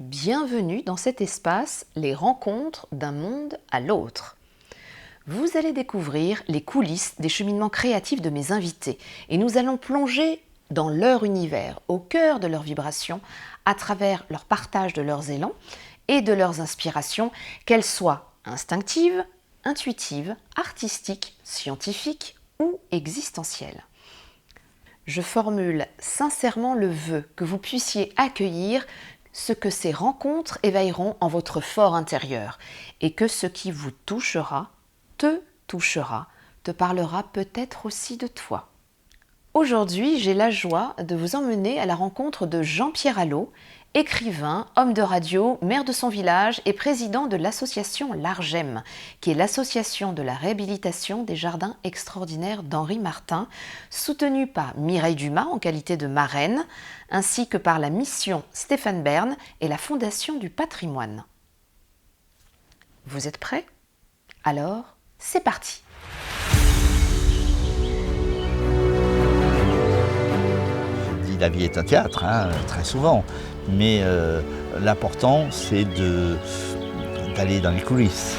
Bienvenue dans cet espace, les rencontres d'un monde à l'autre. Vous allez découvrir les coulisses des cheminements créatifs de mes invités et nous allons plonger dans leur univers, au cœur de leurs vibrations, à travers leur partage de leurs élans et de leurs inspirations, qu'elles soient instinctives, intuitives, artistiques, scientifiques ou existentielles. Je formule sincèrement le vœu que vous puissiez accueillir ce que ces rencontres éveilleront en votre fort intérieur et que ce qui vous touchera, te parlera peut-être aussi de toi. Aujourd'hui, j'ai la joie de vous emmener à la rencontre de Jean-Pierre Allot, écrivain, homme de radio, maire de son village et président de l'association l'Argem, qui est l'association de la réhabilitation des jardins extraordinaires d'Henri Martin, soutenue par Mireille Dumas en qualité de marraine, ainsi que par la mission Stéphane Bern et la Fondation du patrimoine. Vous êtes prêts ? Alors, c'est parti ! La vie est un théâtre, très souvent, mais l'important c'est d'aller dans les coulisses.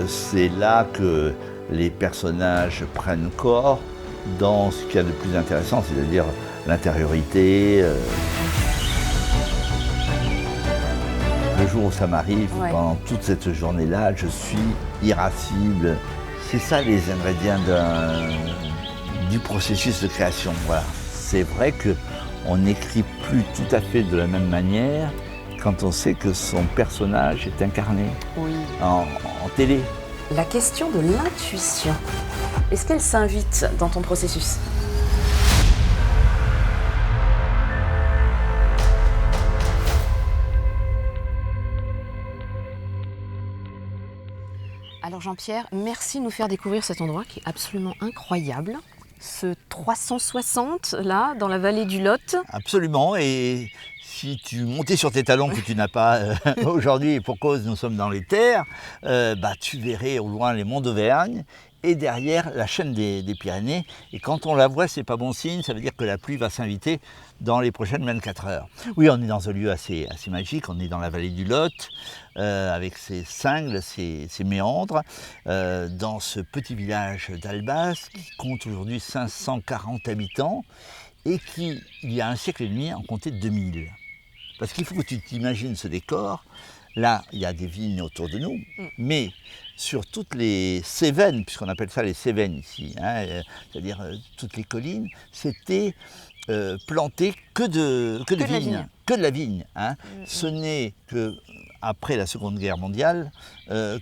C'est là que les personnages prennent corps dans ce qu'il y a de plus intéressant, c'est-à-dire l'intériorité. Le jour où ça m'arrive, pendant toute cette journée-là, je suis irascible. C'est ça les ingrédients du processus de création. Voilà. C'est vrai qu'on n'écrit plus tout à fait de la même manière quand on sait que son personnage est incarné en télé. La question de l'intuition, est-ce qu'elle s'invite dans ton processus ? Alors Jean-Pierre, merci de nous faire découvrir cet endroit qui est absolument incroyable. Ce 360 là, dans la vallée du Lot. Absolument, et si tu montais sur tes talons que tu n'as pas aujourd'hui, et pour cause nous sommes dans les terres, tu verrais au loin les monts d'Auvergne et derrière la chaîne des Pyrénées. Et quand on la voit, c'est pas bon signe, ça veut dire que la pluie va s'inviter dans les prochaines 24 heures. Oui, on est dans un lieu assez magique, on est dans la vallée du Lot, avec ses cingles, ses méandres, dans ce petit village d'Albas qui compte aujourd'hui 540 habitants et qui, il y a un siècle et demi, en comptait 2000. Parce qu'il faut que tu t'imagines ce décor. Là, il y a des vignes autour de nous, mais sur toutes les cévennes, puisqu'on appelle ça les cévennes ici, c'est-à-dire toutes les collines, c'était planté que de vignes, que de la vigne. Ce n'est qu'après la Seconde Guerre mondiale,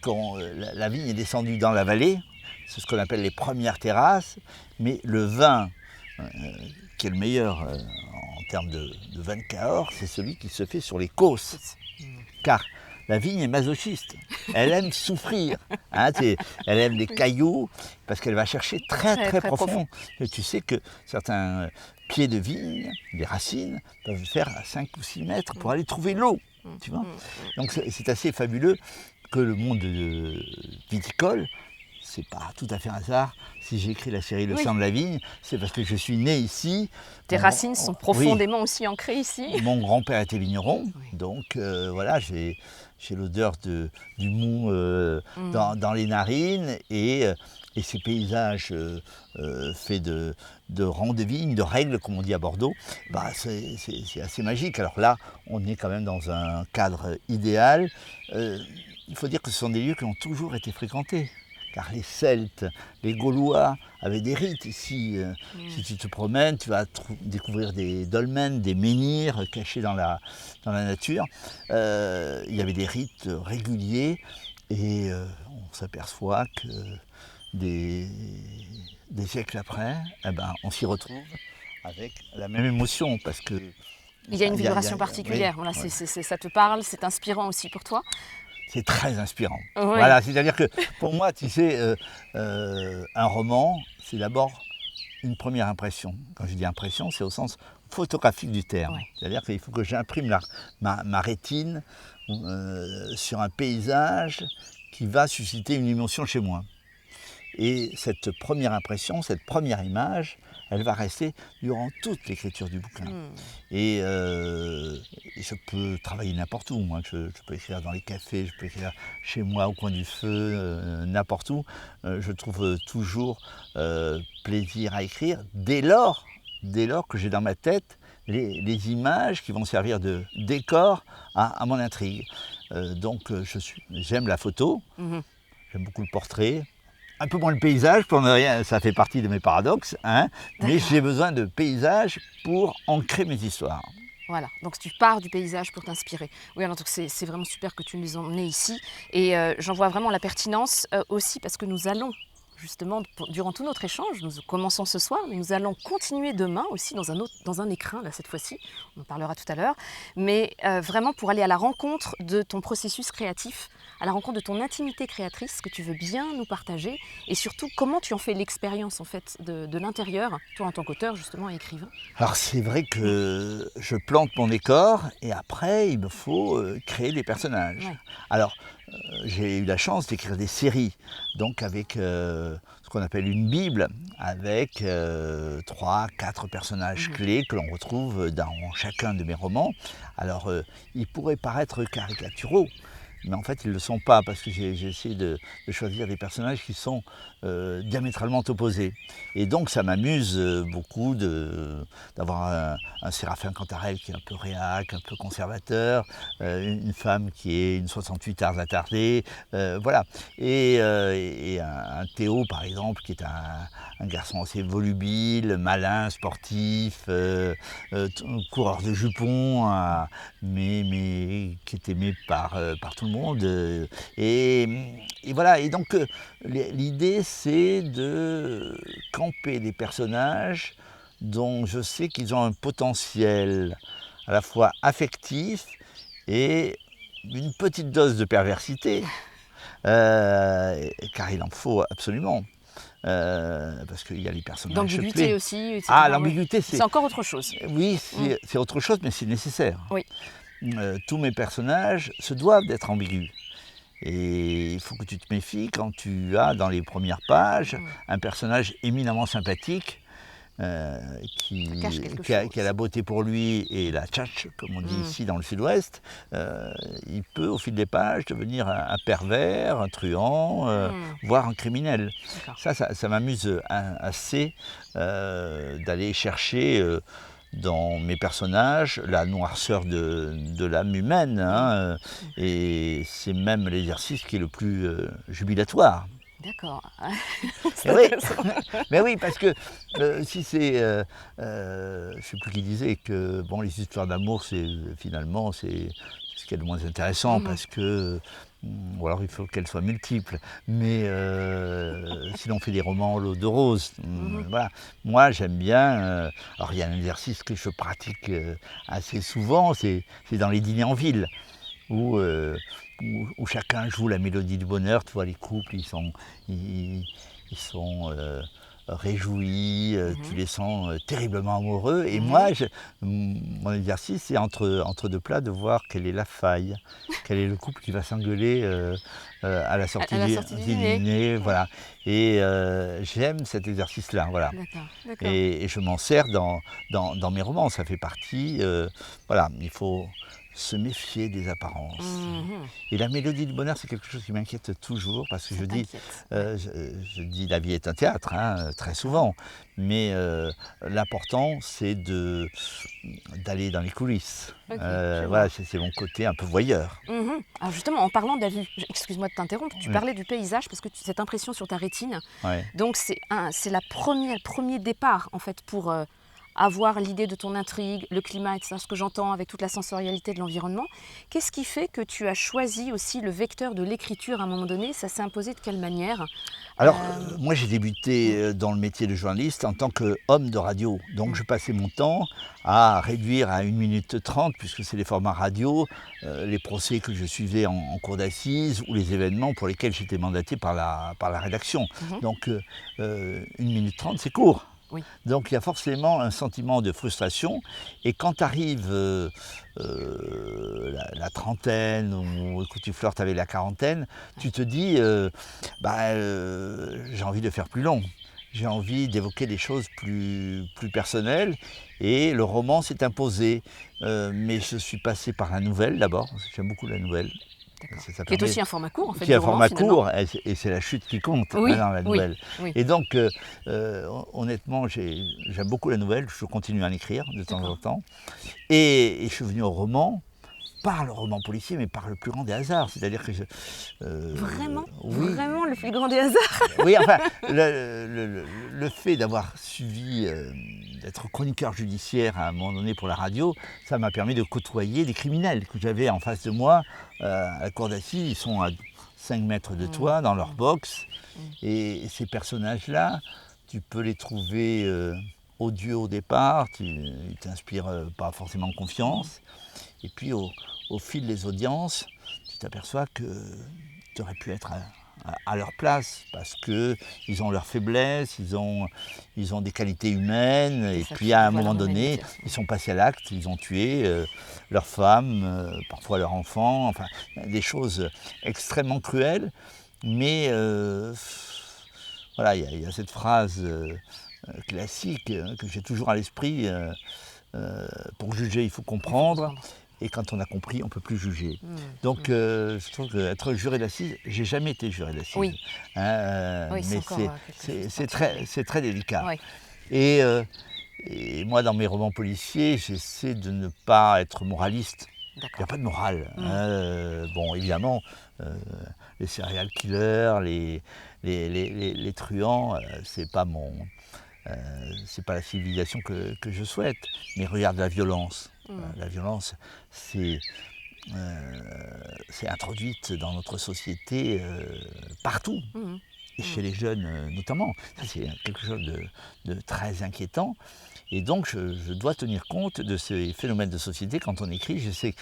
quand la vigne est descendue dans la vallée, c'est ce qu'on appelle les premières terrasses, mais le vin qui est le meilleur en termes de vin de Cahors, c'est celui qui se fait sur les causses. Car la vigne est masochiste, elle aime souffrir, elle aime les cailloux parce qu'elle va chercher très profond. Et tu sais que certains pieds de vigne, les racines, peuvent faire 5 ou 6 mètres pour aller trouver l'eau. Tu vois. Donc c'est assez fabuleux que le monde viticole, c'est pas tout à fait un hasard. Si j'ai écrit la série Le sang de la vigne, c'est parce que je suis né ici. Tes racines sont profondément aussi ancrées ici. Mon grand-père était vigneron, donc voilà, j'ai l'odeur du mou dans les narines et ces paysages faits de rangs de vignes, de règles, comme on dit à Bordeaux, c'est assez magique. Alors là, on est quand même dans un cadre idéal. Il faut dire que ce sont des lieux qui ont toujours été fréquentés. Car les Celtes, les Gaulois avaient des rites ici. Si tu te promènes, tu vas découvrir des dolmens, des menhirs cachés dans la nature. Il y avait des rites réguliers et on s'aperçoit que des siècles après, on s'y retrouve avec la même émotion parce que il y a une vibration particulière. Voilà, ça te parle, c'est inspirant aussi pour toi. C'est très inspirant. Oui. Voilà, c'est-à-dire que pour moi, tu sais, un roman, c'est d'abord une première impression. Quand je dis impression, c'est au sens photographique du terme. Oui. C'est-à-dire qu'il faut que j'imprime ma rétine sur un paysage qui va susciter une émotion chez moi. Et cette première impression, cette première image, elle va rester durant toute l'écriture du bouquin. Et je peux travailler n'importe où, moi. Je peux écrire dans les cafés, je peux écrire chez moi au coin du feu, n'importe où. Je trouve toujours plaisir à écrire dès lors que j'ai dans ma tête les images qui vont servir de décor à mon intrigue. J'aime la photo, j'aime beaucoup le portrait, un peu moins le paysage, pour ne rien, ça fait partie de mes paradoxes, hein, mais j'ai besoin de paysages pour ancrer mes histoires. Voilà, donc tu pars du paysage pour t'inspirer. Oui, alors donc c'est vraiment super que tu nous emmenes ici. Et j'en vois vraiment la pertinence aussi parce que nous allons justement, durant tout notre échange, nous commençons ce soir, mais nous allons continuer demain aussi dans un écrin, là cette fois-ci, on en parlera tout à l'heure, mais vraiment pour aller à la rencontre de ton processus créatif, à la rencontre de ton intimité créatrice que tu veux bien nous partager, et surtout comment tu en fais l'expérience en fait de l'intérieur, toi en tant qu'auteur justement et écrivain. Alors c'est vrai que je plante mon décor et après il me faut créer des personnages. Ouais. Alors j'ai eu la chance d'écrire des séries, donc avec ce qu'on appelle une bible, avec 3, 4 personnages clés que l'on retrouve dans chacun de mes romans. Alors ils pourraient paraître caricaturaux, mais en fait ils ne le sont pas, parce que j'ai essayé de choisir des personnages qui sont diamétralement opposés. Et donc ça m'amuse beaucoup d'avoir un Séraphin Cantarelle qui est un peu réac, un peu conservateur, une femme qui est une 68 arts attardée, voilà. Et un Théo par exemple, qui est un garçon assez volubile, malin, sportif, coureur de jupons, mais qui est aimé par tout le monde. Et voilà, et donc l'idée c'est de camper des personnages dont je sais qu'ils ont un potentiel à la fois affectif et une petite dose de perversité, car il en faut absolument. Parce qu'il y a les personnages. D'ambiguïté aussi, etc. Ah, l'ambiguïté, c'est encore autre chose. Oui, c'est autre chose, mais c'est nécessaire. Oui. Tous mes personnages se doivent d'être ambigus. Et il faut que tu te méfies quand tu as dans les premières pages un personnage éminemment sympathique qui a la beauté pour lui et la tchatch, comme on dit ici dans le sud-ouest. Il peut au fil des pages devenir un pervers, un truand, voire un criminel. Ça m'amuse assez d'aller chercher dans mes personnages la noirceur de l'âme humaine, hein, et c'est même l'exercice qui est le plus jubilatoire. D'accord. Oui. Mais oui, parce que si c'est, je ne sais plus qui disait que bon, les histoires d'amour, c'est ce qu'il y a de moins intéressant, parce que ou alors il faut qu'elles soient multiples, mais sinon on fait des romans l'eau de rose. Voilà. Moi j'aime bien, alors il y a un exercice que je pratique assez souvent, c'est dans les dîners en ville, où chacun joue la mélodie du bonheur. Tu vois, les couples, ils sont réjouis, tu les sens terriblement amoureux. Et moi, mon exercice, c'est entre deux plats de voir quelle est la faille, quel est le couple qui va s'engueuler à la sortie du dîner. Voilà. Et j'aime cet exercice-là. Voilà. D'accord. Et je m'en sers dans mes romans. Ça fait partie. Voilà, il faut se méfier des apparences. Et la mélodie du bonheur, c'est quelque chose qui m'inquiète toujours, parce que je dis la vie est un théâtre, hein, très souvent, mais l'important c'est d'aller dans les coulisses. Voilà, c'est mon côté un peu voyeur. Alors justement, en parlant de la vie, excuse-moi de t'interrompre, tu parlais du paysage, parce que cette impression sur ta rétine, donc c'est le premier départ en fait pour avoir l'idée de ton intrigue, le climat, etc., ce que j'entends avec toute la sensorialité de l'environnement. Qu'est-ce qui fait que tu as choisi aussi le vecteur de l'écriture à un moment donné? Ça s'est imposé de quelle manière? Alors, moi j'ai débuté dans le métier de journaliste en tant qu'homme de radio. Donc je passais mon temps à réduire à 1 minute 30, puisque c'est les formats radio, les procès que je suivais en cour d'assises ou les événements pour lesquels j'étais mandaté par la rédaction. Donc 1 minute 30, c'est court. Oui. Donc il y a forcément un sentiment de frustration, et quand arrive la trentaine, ou que tu flirtes avec la quarantaine, tu te dis j'ai envie de faire plus long. j'ai envie d'évoquer des choses plus personnelles et le roman s'est imposé. Mais je suis passé par la nouvelle d'abord, parce que j'aime beaucoup la nouvelle. Ça qui est aussi un format court en fait. Qui est un roman, format court et c'est la chute qui compte dans la nouvelle. Oui. Et donc honnêtement j'aime beaucoup la nouvelle, je continue à en écrire de temps en temps. Et je suis venu au roman. Par le roman policier, mais par le plus grand des hasards. C'est-à-dire que Vraiment oui. Vraiment le plus grand des hasards. Oui, enfin, le fait d'avoir suivi, d'être chroniqueur judiciaire à un moment donné pour la radio, ça m'a permis de côtoyer des criminels que j'avais en face de moi à la cour d'assises. Ils sont à 5 mètres de toi dans leur box. Et ces personnages-là, tu peux les trouver odieux au départ, ils t'inspirent pas forcément confiance. Et puis au fil des audiences, tu t'aperçois que tu aurais pu être à leur place parce qu'ils ont leurs faiblesses, ils ont des qualités humaines et puis à un moment donné, ils sont passés à l'acte, ils ont tué leur femme, parfois leur enfant, enfin des choses extrêmement cruelles. Mais voilà, il y a cette phrase classique que j'ai toujours à l'esprit, pour juger il faut comprendre. Et quand on a compris, on ne peut plus juger. Donc, je trouve qu'être juré d'assises, j'ai jamais été juré d'assises. Oui. Mais c'est très délicat. Oui. Et moi, dans mes romans policiers, j'essaie de ne pas être moraliste. Il n'y a pas de morale. Bon, évidemment, les serial killers, les truands, c'est pas la civilisation que je souhaite. Mais regarde la violence. La violence, c'est introduite dans notre société partout, et chez les jeunes notamment. Ça, c'est quelque chose de très inquiétant. Et donc, je dois tenir compte de ces phénomènes de société quand on écrit. J'essaie,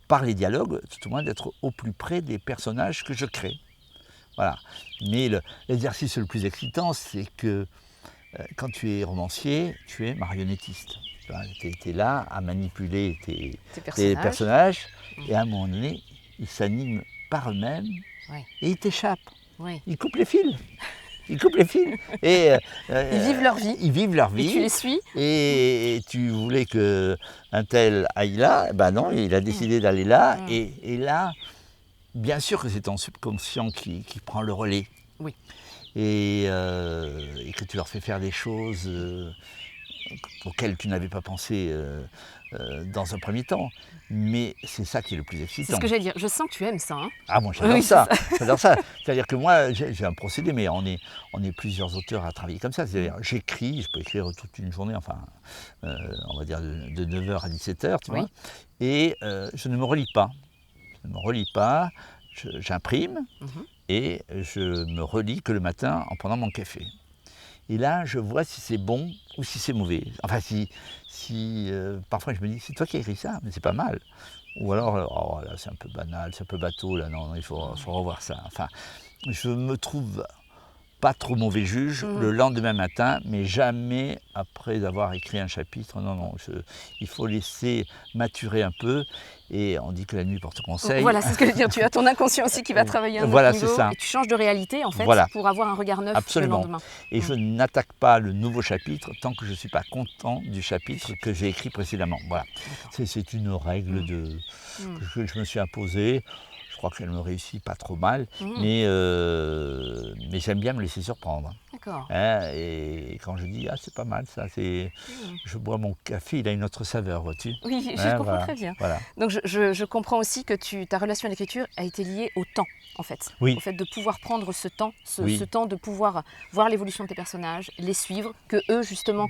par les dialogues, tout au moins d'être au plus près des personnages que je crée. Voilà. Mais l'exercice le plus excitant, c'est que quand tu es romancier, tu es marionnettiste. Tu es là à manipuler tes personnages et à un moment donné, ils s'animent par eux-mêmes et ils t'échappent. Ils coupent les fils. Et, ils vivent leur vie. Et tu les suis. Et tu voulais qu'un tel aille là, ben non, il a décidé d'aller là. Et là, bien sûr que c'est ton subconscient qui prend le relais. Oui. Et que tu leur fais faire des choses auxquelles tu n'avais pas pensé dans un premier temps. Mais c'est ça qui est le plus excitant. C'est ce que j'allais dire. Je sens que tu aimes ça. Hein. Ah, moi j'adore ça. J'adore ça. C'est-à-dire que moi, j'ai un procédé, mais on est plusieurs auteurs à travailler comme ça. C'est-à-dire, j'écris, je peux écrire toute une journée, enfin, on va dire de 9h à 17h, tu vois. Et je ne me relis pas. J'imprime et je me relis que le matin en prenant mon café. Et là, je vois si c'est bon ou si c'est mauvais. Enfin, parfois je me dis, c'est toi qui as écrit ça, mais c'est pas mal. Ou alors, oh, là, c'est un peu banal, c'est un peu bateau, là, non, il faut revoir ça. Enfin, je me trouve pas trop mauvais juge le lendemain matin, mais jamais après avoir écrit un chapitre. Non, il faut laisser maturer un peu. Et on dit que la nuit porte conseil. Voilà, c'est ce que je veux dire. Tu as ton inconscient aussi qui va travailler un autre niveau. C'est ça. Et tu changes de réalité, en fait, pour avoir un regard neuf le lendemain. Et je n'attaque pas le nouveau chapitre tant que je ne suis pas content du chapitre que j'ai écrit précédemment. Voilà. C'est une règle que je me suis imposée. Je crois qu'elle me réussit pas trop mal, mais j'aime bien me laisser surprendre. D'accord. Et quand je dis, c'est pas mal ça, je bois mon café, il a une autre saveur, vois-tu. Oui, je comprends très bien. Voilà. Donc je comprends aussi que ta relation à l'écriture a été liée au temps, en fait. Oui. Au fait de pouvoir prendre ce temps, ce temps de pouvoir voir l'évolution de tes personnages, les suivre, que eux, justement,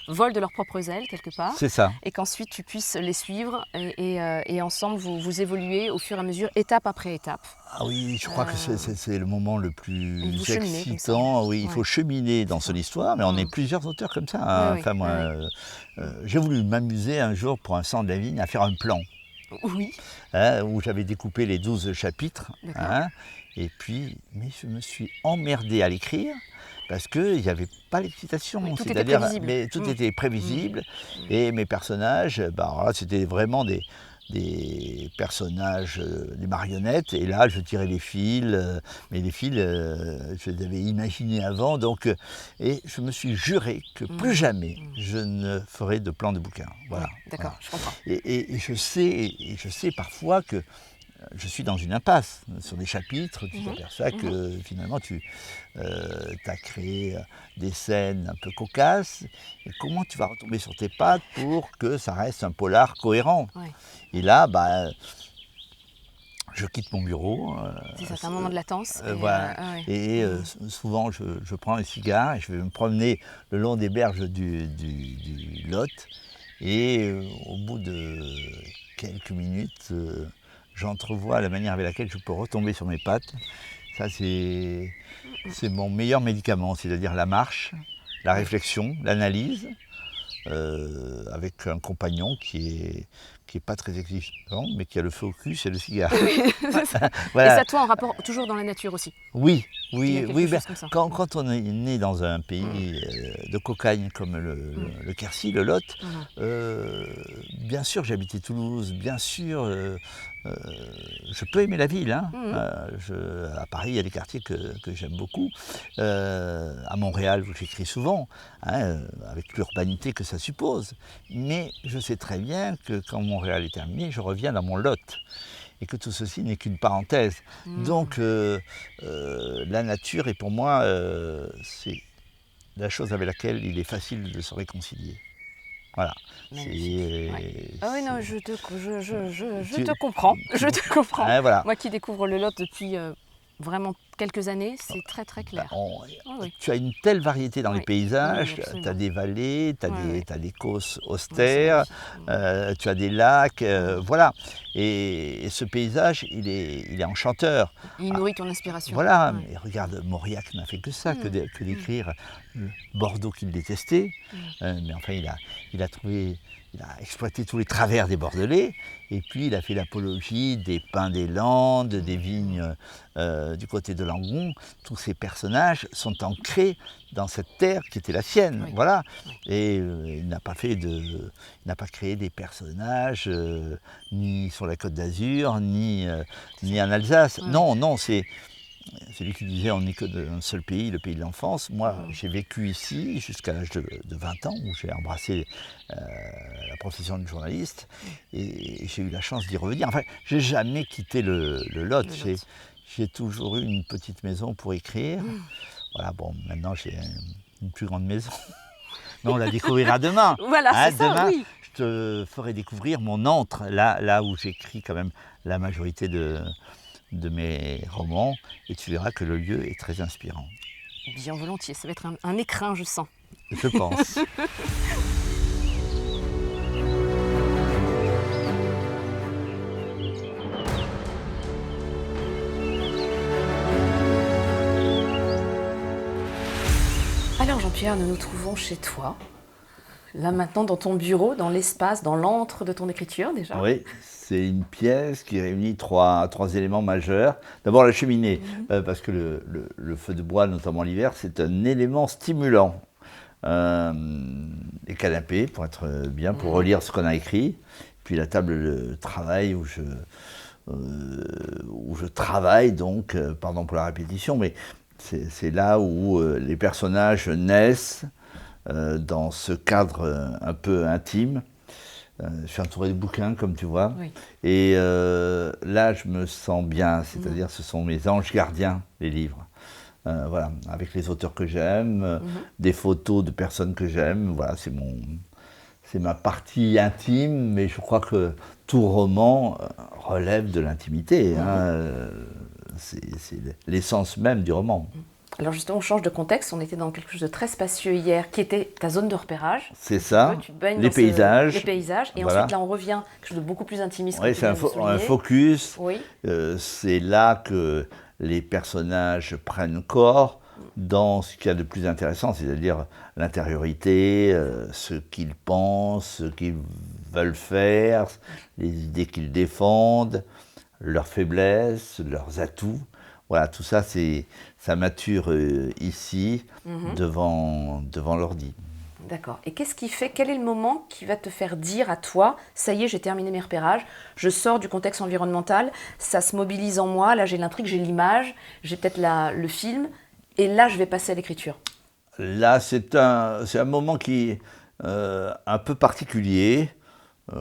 volent de leurs propres ailes, quelque part. C'est ça. Et qu'ensuite, tu puisses les suivre et ensemble, vous évoluez au fur et à mesure, étape après étape. Ah oui, je crois que c'est le moment le plus excitant. Oui, il faut cheminer dans son histoire, mais on est plusieurs auteurs comme ça. Hein. Enfin, moi, j'ai voulu m'amuser un jour pour un Sang de la Vigne à faire un plan. Oui. Où j'avais découpé les 12 chapitres. Et puis, mais je me suis emmerdé à l'écrire parce qu'il n'y avait pas l'excitation. Tout était prévisible. Mais tout était prévisible. Et mes personnages, c'était vraiment des personnages, des marionnettes, et là je tirais les fils, mais les fils je les avais imaginés avant, donc et je me suis juré que plus jamais je ne ferai de plan de bouquin. Voilà. D'accord, Voilà. je comprends. Et je sais parfois que je suis dans une impasse. Sur des chapitres, tu t'aperçois que finalement tu as créé des scènes un peu cocasses. Et comment tu vas retomber sur tes pattes pour que ça reste un polar cohérent? Ouais. Et là, je quitte mon bureau. C'est un moment de latence. Voilà. Ouais. Et souvent, je prends un cigare et je vais me promener le long des berges du Lot. Et au bout de quelques minutes, j'entrevois la manière avec laquelle je peux retomber sur mes pattes. Ça, c'est mon meilleur médicament, c'est-à-dire la marche, la réflexion, l'analyse, avec un compagnon qui est pas très exigeant, mais qui a le feu au cul, c'est le cigare. Voilà. Et ça, toi, en rapport toujours dans la nature aussi? Oui, oui. Quand on est né dans un pays de cocagne comme le Quercy, le Lot, bien sûr j'habitais Toulouse, bien sûr je peux aimer la ville. Hein. À Paris, il y a des quartiers que j'aime beaucoup. À Montréal, où j'écris souvent, hein, avec l'urbanité que ça suppose. Mais je sais très bien que quand Montréal est terminé, je reviens dans mon Lot. Et que tout ceci n'est qu'une parenthèse. Donc la nature est pour moi, c'est la chose avec laquelle il est facile de se réconcilier. Voilà. Ah oui, non, je te comprends. Je te comprends. Hein, voilà. Moi qui découvre le Lot depuis vraiment quelques années, c'est très très clair. Tu as une telle variété dans les paysages, tu as des vallées, tu as des causses austères, tu as des lacs, voilà. Et ce paysage, il est enchanteur. Il nourrit ton inspiration. Voilà, mais regarde, Mauriac n'a fait que ça, que d'écrire Bordeaux qu'il détestait. Mais enfin, il a exploité tous les travers des Bordelais, et puis il a fait l'apologie des pins des Landes, des vignes du côté de Langon. Tous ces personnages sont ancrés dans cette terre qui était la sienne, voilà. Et il n'a pas créé des personnages ni sur la Côte d'Azur, ni en Alsace. Non, c'est lui qui disait on n'est que d'un seul pays, le pays de l'enfance. Moi, j'ai vécu ici jusqu'à l'âge de 20 ans, où j'ai embrassé la profession de journaliste, et j'ai eu la chance d'y revenir. Enfin, j'ai jamais quitté le Lot. J'ai toujours eu une petite maison pour écrire. Voilà, bon, maintenant j'ai une plus grande maison. Mais on la découvrira demain. Voilà, c'est demain, ça, oui. Je te ferai découvrir mon antre, là où j'écris quand même la majorité de mes romans, et tu verras que le lieu est très inspirant. Bien volontiers, ça va être un écrin, je sens. Je pense. Alors Jean-Pierre, nous nous trouvons chez toi, là maintenant dans ton bureau, dans l'espace, dans l'antre de ton écriture déjà. Oui, c'est une pièce qui réunit trois éléments majeurs. D'abord la cheminée, parce que le feu de bois, notamment l'hiver, c'est un élément stimulant. Les canapés, pour être bien, pour relire ce qu'on a écrit. Puis la table de travail où je travaille, donc, pardon pour la répétition, mais c'est là où les personnages naissent dans ce cadre un peu intime. Je suis entouré de bouquins, comme tu vois. Oui. Et là, je me sens bien, c'est-à-dire ce sont mes anges gardiens, les livres. Voilà, avec les auteurs que j'aime, des photos de personnes que j'aime. Voilà, c'est ma partie intime, mais je crois que tout roman relève de l'intimité. C'est l'essence même du roman. Alors justement, on change de contexte, on était dans quelque chose de très spacieux hier, qui était ta zone de repérage. C'est ça, les paysages. Et voilà. Ensuite là on revient à quelque chose de beaucoup plus intimiste. Oui, c'est un focus. Oui. C'est là que les personnages prennent corps dans ce qu'il y a de plus intéressant, c'est-à-dire l'intériorité, ce qu'ils pensent, ce qu'ils veulent faire, les idées qu'ils défendent, leurs faiblesses, leurs atouts. Voilà, tout ça, ça mature ici, devant l'ordi. D'accord. Et qu'est-ce qui fait, quel est le moment qui va te faire dire à toi, ça y est, j'ai terminé mes repérages, je sors du contexte environnemental, ça se mobilise en moi, là j'ai l'intrigue, j'ai l'image, j'ai peut-être le film, et là je vais passer à l'écriture. Là, c'est un moment qui est un peu particulier.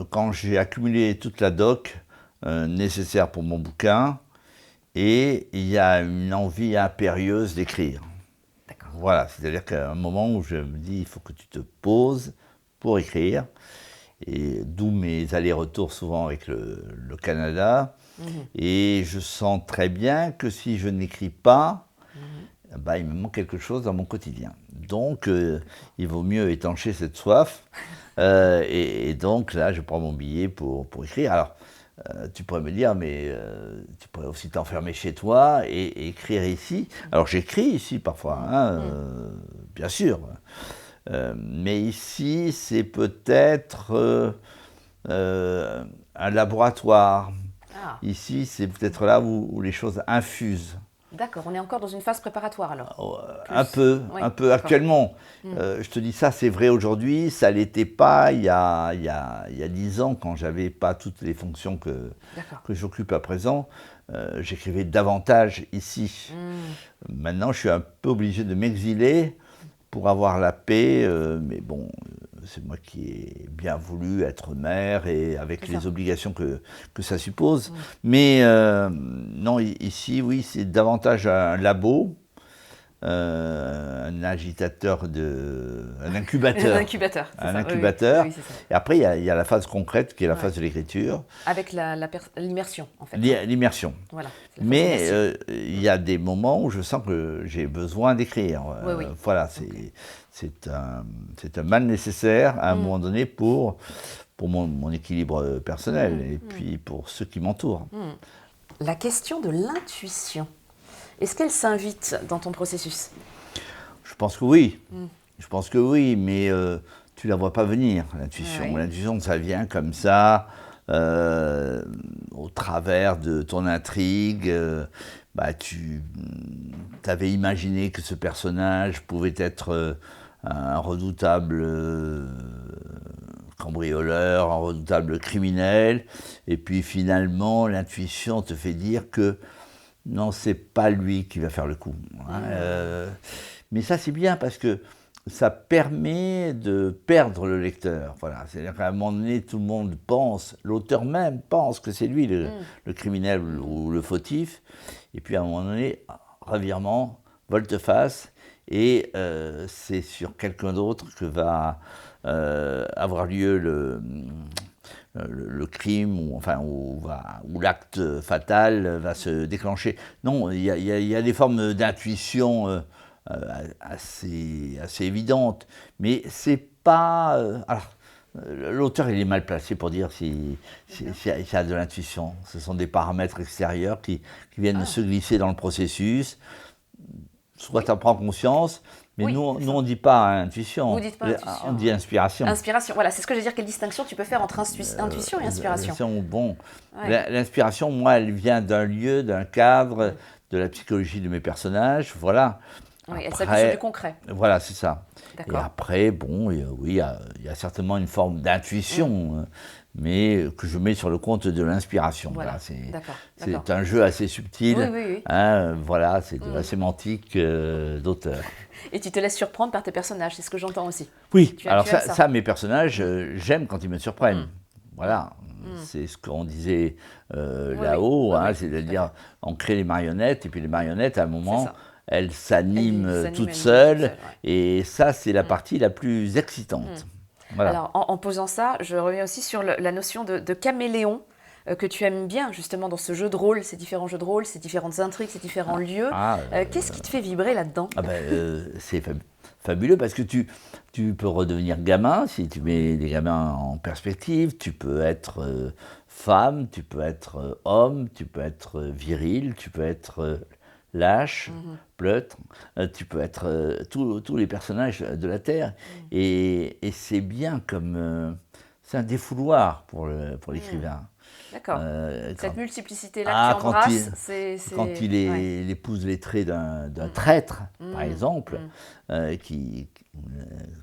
Quand j'ai accumulé toute la doc nécessaire pour mon bouquin, et il y a une envie impérieuse d'écrire. D'accord. Voilà, c'est-à-dire qu'à un moment où je me dis, il faut que tu te poses pour écrire, et d'où mes allers-retours souvent avec le Canada. Et je sens très bien que si je n'écris pas, bah, il me manque quelque chose dans mon quotidien. Donc, il vaut mieux étancher cette soif. Et donc, là, je prends mon billet pour écrire. Alors, tu pourrais me dire, mais tu pourrais aussi t'enfermer chez toi et écrire ici. Alors, j'écris ici parfois, hein, bien sûr. Mais ici, c'est peut-être un laboratoire. Ah, Ici, c'est peut-être là où les choses infusent. d'accord, on est encore dans une phase préparatoire alors. Un peu, Oui, un peu d'accord. actuellement. Je te dis ça, c'est vrai aujourd'hui, ça l'était pas il y a 10 ans, quand j'avais pas toutes les fonctions D'accord. que j'occupe à présent. J'écrivais davantage ici. Maintenant, je suis un peu obligé de m'exiler pour avoir la paix, mais bon, c'est moi qui ai bien voulu être maire et avec C'est les ça. obligations que ça suppose. Mais non, ici, oui, c'est davantage un labo, un agitateur, un Un incubateur. incubateur, c'est Un ça. Oui, oui. incubateur. Oui, oui, c'est ça. Et après, il y a la phase concrète qui est la Ouais. phase de l'écriture, Avec l'immersion en fait. l'immersion. Voilà. C'est la phase Mais immersive. il y a des moments où je sens que j'ai besoin d'écrire. Oui, oui. Voilà, c'est un mal nécessaire à un moment donné pour mon équilibre personnel et puis pour ceux qui m'entourent. La question de l'intuition, est-ce qu'elle s'invite dans ton processus? Je pense que oui. Je pense que oui, mais tu la vois pas venir, l'intuition. Ouais. L'intuition, ça vient comme ça, au travers de ton intrigue. Bah, tu avais imaginé que ce personnage pouvait être un redoutable cambrioleur, un redoutable criminel, et puis finalement, l'intuition te fait dire que non, c'est pas lui qui va faire le coup. Hein. Mais ça, c'est bien parce que ça permet de perdre le lecteur. Voilà. C'est-à-dire qu'à un moment donné, tout le monde pense, l'auteur même pense que c'est lui le criminel ou le fautif. Et puis à un moment donné, revirement, volte-face, et c'est sur quelqu'un d'autre que va avoir lieu le crime ou l'acte fatal va se déclencher. Non, il y a des formes d'intuition assez évidentes, mais c'est pas... alors, l'auteur, il est mal placé pour dire s'il y a de l'intuition. Ce sont des paramètres extérieurs qui viennent se glisser dans le processus. Soit tu en prends conscience, mais Oui, nous c'est ça. on ne dit pas intuition, Vous dites pas intuition. on dit inspiration. Inspiration, voilà, c'est ce que je veux dire. Quelle distinction tu peux faire entre intuition et inspiration? Bon, Ouais. l'inspiration, moi, elle vient d'un lieu, d'un cadre, de la psychologie de mes personnages, voilà. Oui, elle s'appuie sur du concret. Voilà, c'est ça. Et D'accord. après, bon, oui, il y a certainement une forme d'intuition, mais que je mets sur le compte de l'inspiration. Voilà, Voilà, d'accord. c'est un jeu assez subtil. Oui, oui, oui. Hein, voilà, c'est de la sémantique d'auteur. Et tu te laisses surprendre par tes personnages, c'est ce que j'entends aussi. Oui, Tu alors aimes ça. mes personnages, j'aime quand ils me surprennent. Voilà, c'est ce qu'on disait là-haut, oui, hein, oui, c'est-à-dire on crée les marionnettes, et puis les marionnettes, à un moment, ça. elles s'animent Elles toutes s'animent seules, ouais. et ça, c'est la partie la plus excitante. Voilà. Alors, en posant ça, je reviens aussi sur la notion de caméléon que tu aimes bien, justement, dans ce jeu de rôle, ces différents jeux de rôle, ces différentes intrigues, ces différents lieux. Qu'est-ce qui te fait vibrer là-dedans? C'est fabuleux parce que tu peux redevenir gamin si tu mets les gamins en perspective. Tu peux être femme, tu peux être homme, tu peux être viril, tu peux être lâche, pleutre, tu peux être tous les personnages de la Terre. Et c'est bien comme... c'est un défouloir pour l'écrivain. D'accord. Quand- Cette multiplicité-là que tu embrasses, c'est... Quand il ouais. épouse les traits d'un traître, par exemple,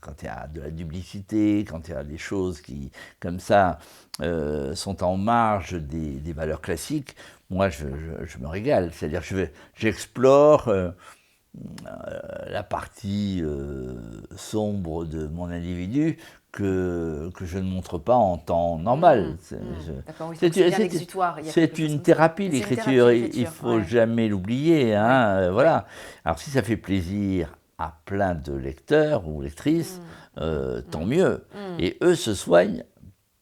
quand il y a de la duplicité, quand il y a des choses qui, comme ça, sont en marge des valeurs classiques, moi, je me régale. C'est-à-dire que j'explore la partie sombre de mon individu que je ne montre pas en temps normal. D'accord, oui, c'est un exutoire. C'est une thérapie, l'écriture. Il ne faut jamais l'oublier. Hein, voilà. Alors, si ça fait plaisir à plein de lecteurs ou lectrices, tant mieux. Et eux se soignent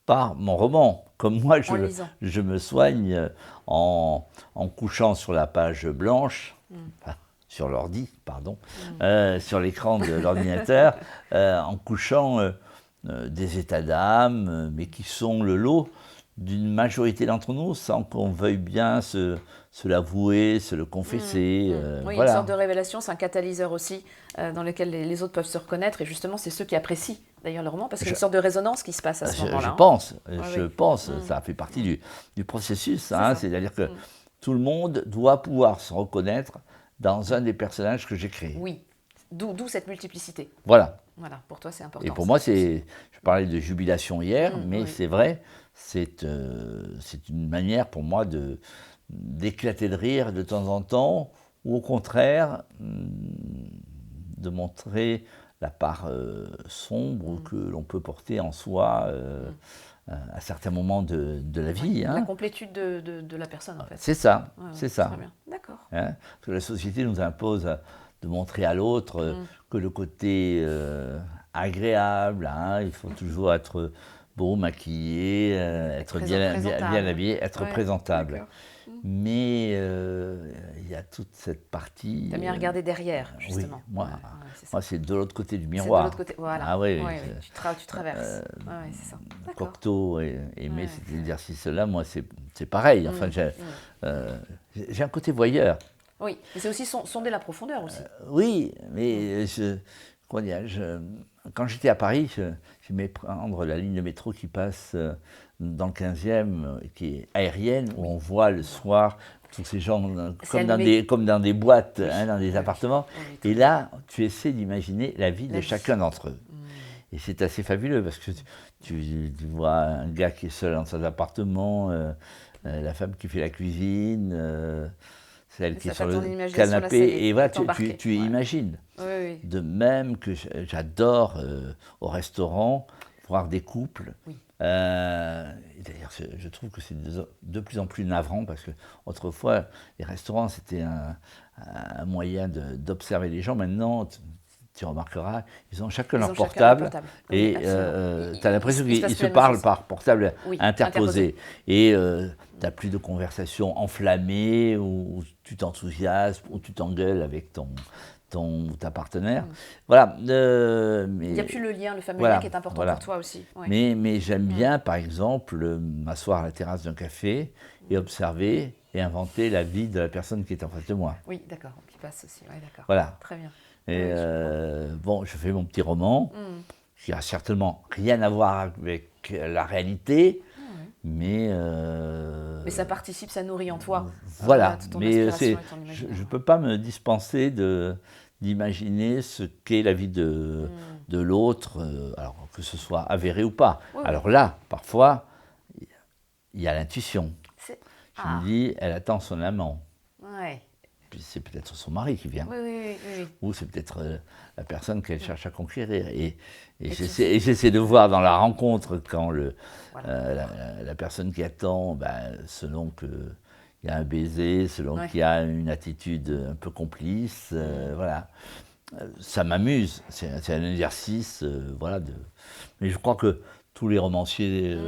par mon roman. Comme moi, je me soigne en couchant sur la page blanche, sur l'ordi, pardon, sur l'écran de l'ordinateur, en couchant des états d'âme, mais qui sont le lot d'une majorité d'entre nous, sans qu'on veuille bien se l'avouer, se le confesser. Oui, voilà. Une sorte de révélation, c'est un catalyseur aussi, dans lequel les autres peuvent se reconnaître, et justement, c'est ceux qui apprécient d'ailleurs le roman, parce qu'il y a une sorte de résonance qui se passe à ce moment-là. Je pense, ça fait partie du processus, hein, c'est-à-dire que tout le monde doit pouvoir se reconnaître dans un des personnages que j'ai créés. Oui, d'où cette multiplicité. Voilà. Voilà, pour toi c'est important. Et pour moi, je parlais de jubilation hier, mais c'est vrai, c'est une manière pour moi d'éclater de rire de temps en temps, ou au contraire, de montrer la part sombre que l'on peut porter en soi à certains moments de la vie. La complétude de la personne, en fait. C'est ça, c'est ça. Très bien, d'accord. Hein, parce que la société nous impose de montrer à l'autre que le côté agréable, hein, il faut toujours être beau, maquillé, être bien habillé, être présentable. Mais il y a toute cette partie... Tu as bien regardé derrière, justement. Oui, moi c'est de l'autre côté du miroir. C'est de l'autre côté, voilà. Ah oui, tu traverses. C'est ça. Cocteau aimait cet exercice-là, moi c'est pareil. Enfin, j'ai un côté voyeur. Oui, mais c'est aussi sonder la profondeur aussi. Oui, mais quand j'étais à Paris, j'aimais prendre la ligne de métro qui passe dans le 15e, qui est aérienne, où on voit le soir tous ces gens comme dans des boîtes, hein, dans des appartements. Et là, tu essaies d'imaginer la vie de chacun d'entre eux. Et c'est assez fabuleux parce que tu vois un gars qui est seul dans son appartement, la femme qui fait la cuisine, celle qui est sur le canapé, et voilà, tu imagines. Oui. De même que j'adore au restaurant voir des couples. Oui. D'ailleurs, je trouve que c'est de plus en plus navrant parce que autrefois, les restaurants, c'était un moyen d'observer les gens. Maintenant, tu remarqueras, ils ont chacun leur portable. Et tu as l'impression qu'ils se parlent par portable interposé. Et tu n'as plus de conversation enflammée où tu t'enthousiasmes, où tu t'engueules avec ta partenaire. Voilà. Il n'y a plus le lien, le fameux lien qui est important pour toi aussi. Ouais. Mais j'aime bien, par exemple, m'asseoir à la terrasse d'un café et observer et inventer la vie de la personne qui est en face de moi. Oui, d'accord, qui passe aussi. Ouais, d'accord. Voilà. Très bien. Et je fais mon petit roman, qui n'a certainement rien à voir avec la réalité, mais ça participe, ça nourrit en toi. Voilà, mais je ne peux pas me dispenser d'imaginer ce qu'est la vie de l'autre, alors que ce soit avéré ou pas. Alors là, parfois, il y a l'intuition. Je me dis, elle attend son amant. Puis c'est peut-être son mari qui vient. Oui. Ou c'est peut-être la personne qu'elle cherche à conquérir. Et j'essaie de voir dans la rencontre quand la personne qui attend, selon qu'il y a un baiser, selon qu'il y a une attitude un peu complice, voilà. Ça m'amuse, c'est un exercice, mais je crois que tous les romanciers...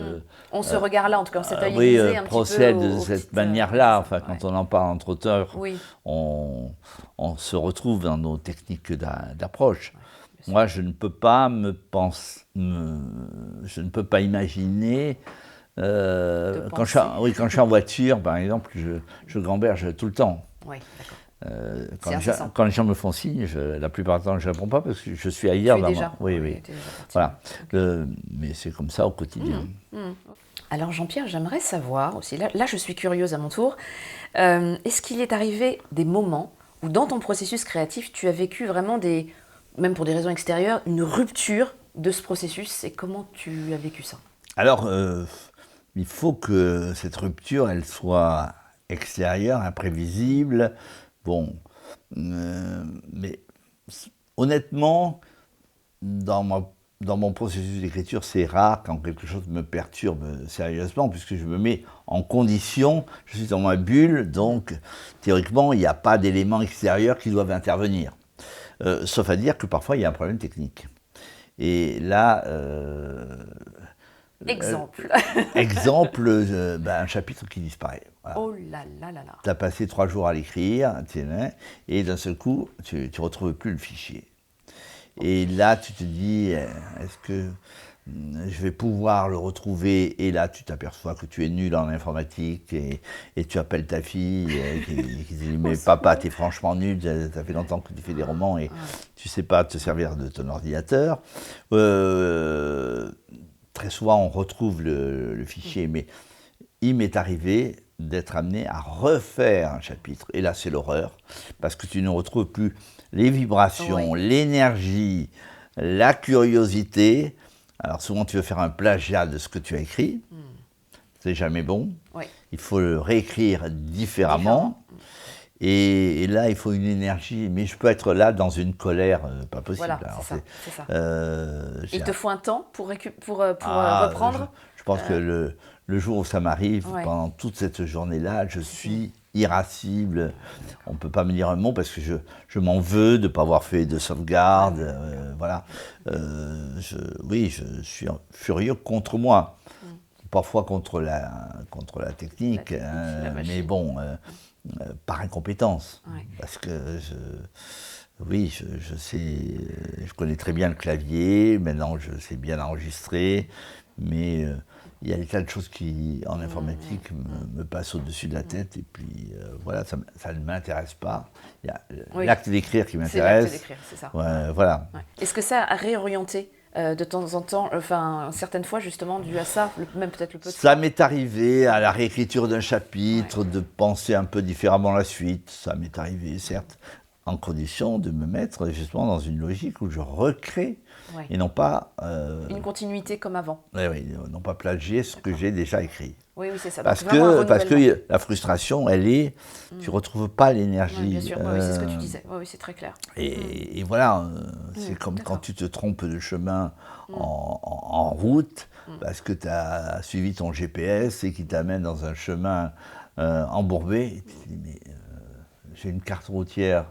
on se regarde là, en tout cas, cet œil aiguisé un petit peu procèdent de cette manière-là. Enfin, quand on en parle entre auteurs, on se retrouve dans nos techniques d'approche. Moi, je ne peux pas je ne peux pas imaginer... quand je suis en voiture, par exemple, je gamberge tout le temps. Oui, d'accord. Quand les gens me font signe, la plupart du temps, je ne réponds pas parce que je suis ailleurs. Oui. Voilà. Mais c'est comme ça au quotidien. Alors Jean-Pierre, j'aimerais savoir aussi, là je suis curieuse à mon tour, est-ce qu'il est arrivé des moments où dans ton processus créatif, tu as vécu vraiment des même pour des raisons extérieures, une rupture de ce processus. Et comment tu as vécu ça? Alors, il faut que cette rupture, elle soit extérieure, imprévisible. Bon, mais honnêtement, dans mon processus d'écriture, c'est rare quand quelque chose me perturbe sérieusement, puisque je me mets en condition, je suis dans ma bulle, donc théoriquement, il n'y a pas d'éléments extérieurs qui doivent intervenir. Sauf à dire que parfois, il y a un problème technique. Et là... Exemple. Exemple, un chapitre qui disparaît. Voilà. Oh là là là là. Tu as passé 3 jours à l'écrire, et d'un seul coup, tu ne retrouves plus le fichier. Et là, tu te dis, est-ce que je vais pouvoir le retrouver? Et là, tu t'aperçois que tu es nul en informatique, et tu appelles ta fille qui dit, mais papa, t'es franchement nul, ça fait longtemps que tu fais des romans, et tu ne sais pas te servir de ton ordinateur. Très souvent, on retrouve le fichier, mais il m'est arrivé d'être amené à refaire un chapitre. Et là, c'est l'horreur, parce que tu ne retrouves plus les vibrations, l'énergie, la curiosité. Alors souvent, tu veux faire un plagiat de ce que tu as écrit. C'est jamais bon. Il faut le réécrire différemment. Et là, il faut une énergie. Mais je peux être là dans une colère pas possible. Voilà, alors, c'est ça. Il te faut un temps pour reprendre? Je pense que le jour où ça m'arrive, pendant toute cette journée-là, je suis irascible. On ne peut pas me dire un mot parce que je m'en veux de ne pas avoir fait de sauvegarde. Voilà. Oui, je suis furieux contre moi. Parfois contre la technique, mais bon, par incompétence. Parce que je sais, je connais très bien le clavier, maintenant je sais bien enregistrer, mais il y a des tas de choses qui, en informatique, me passent au-dessus de la tête, et puis voilà, ça ne m'intéresse pas. Il y a l'acte d'écrire qui m'intéresse. C'est l'acte d'écrire, c'est ça. Voilà. Est-ce que ça a réorienté de temps en temps, enfin certaines fois justement dû à ça, même peut-être le peu de ça m'est arrivé à la réécriture d'un chapitre de penser un peu différemment la suite. Ça m'est arrivé, certes, en condition de me mettre justement dans une logique où je recrée et non pas... une continuité comme avant. Oui, non pas plagier ce que j'ai déjà écrit. Oui, c'est ça. Parce que la frustration, elle est... Tu ne retrouves pas l'énergie. Bien sûr, c'est ce que tu disais. Oui, c'est très clair. Et voilà, c'est comme quand tu te trompes de chemin en route, parce que tu as suivi ton GPS et qui t'amène dans un chemin embourbé. Et tu te dis, mais j'ai une carte routière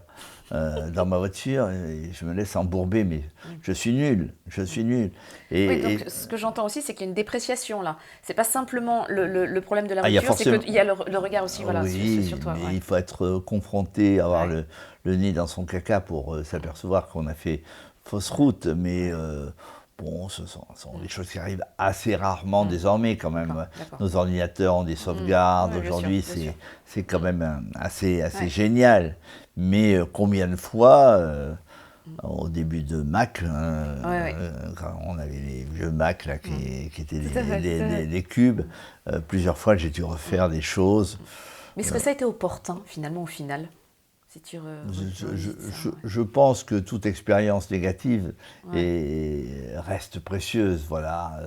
dans ma voiture et je me laisse embourber, mais je suis nul. Donc ce que j'entends aussi, c'est qu'il y a une dépréciation là. C'est pas simplement le problème de la voiture, c'est qu'il y a le regard aussi sur toi. Mais il faut être confronté, avoir le nez dans son caca pour s'apercevoir qu'on a fait fausse route, mais bon, ce sont des choses qui arrivent assez rarement désormais quand même. D'accord. Nos ordinateurs ont des sauvegardes, aujourd'hui c'est quand même assez génial. Mais combien de fois, au début de Mac, quand on avait les vieux Mac là, qui étaient des cubes, plusieurs fois j'ai dû refaire des choses. Mais est-ce que ça a été opportun finalement au final? Je pense que toute expérience négative reste précieuse. Voilà.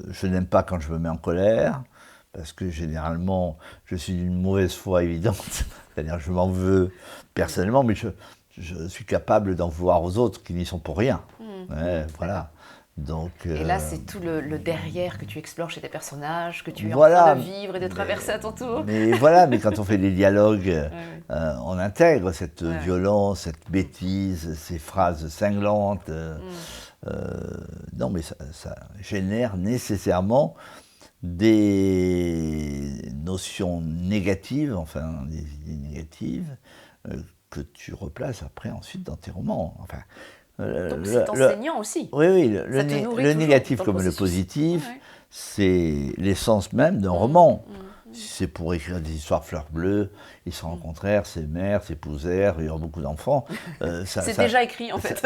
Je n'aime pas quand je me mets en colère, parce que généralement, je suis d'une mauvaise foi évidente. C'est-à-dire, je m'en veux personnellement, mais je suis capable d'en vouloir aux autres qui n'y sont pour rien. Voilà. Donc, et là, c'est tout le derrière que tu explores chez tes personnages, que tu es en train de vivre et de traverser à ton tour. Mais quand on fait des dialogues, on intègre cette violence, cette bêtise, ces phrases cinglantes. Non, mais ça génère nécessairement des notions négatives, enfin des idées négatives, que tu replaces après ensuite dans tes romans. Enfin, donc c'est enseignant aussi. Oui, le négatif comme le positif, c'est l'essence même d'un roman. Si c'est pour écrire des histoires fleurs bleues, ils se rencontrèrent, s'aimèrent, s'épousèrent, il y aura beaucoup d'enfants. C'est déjà écrit en fait.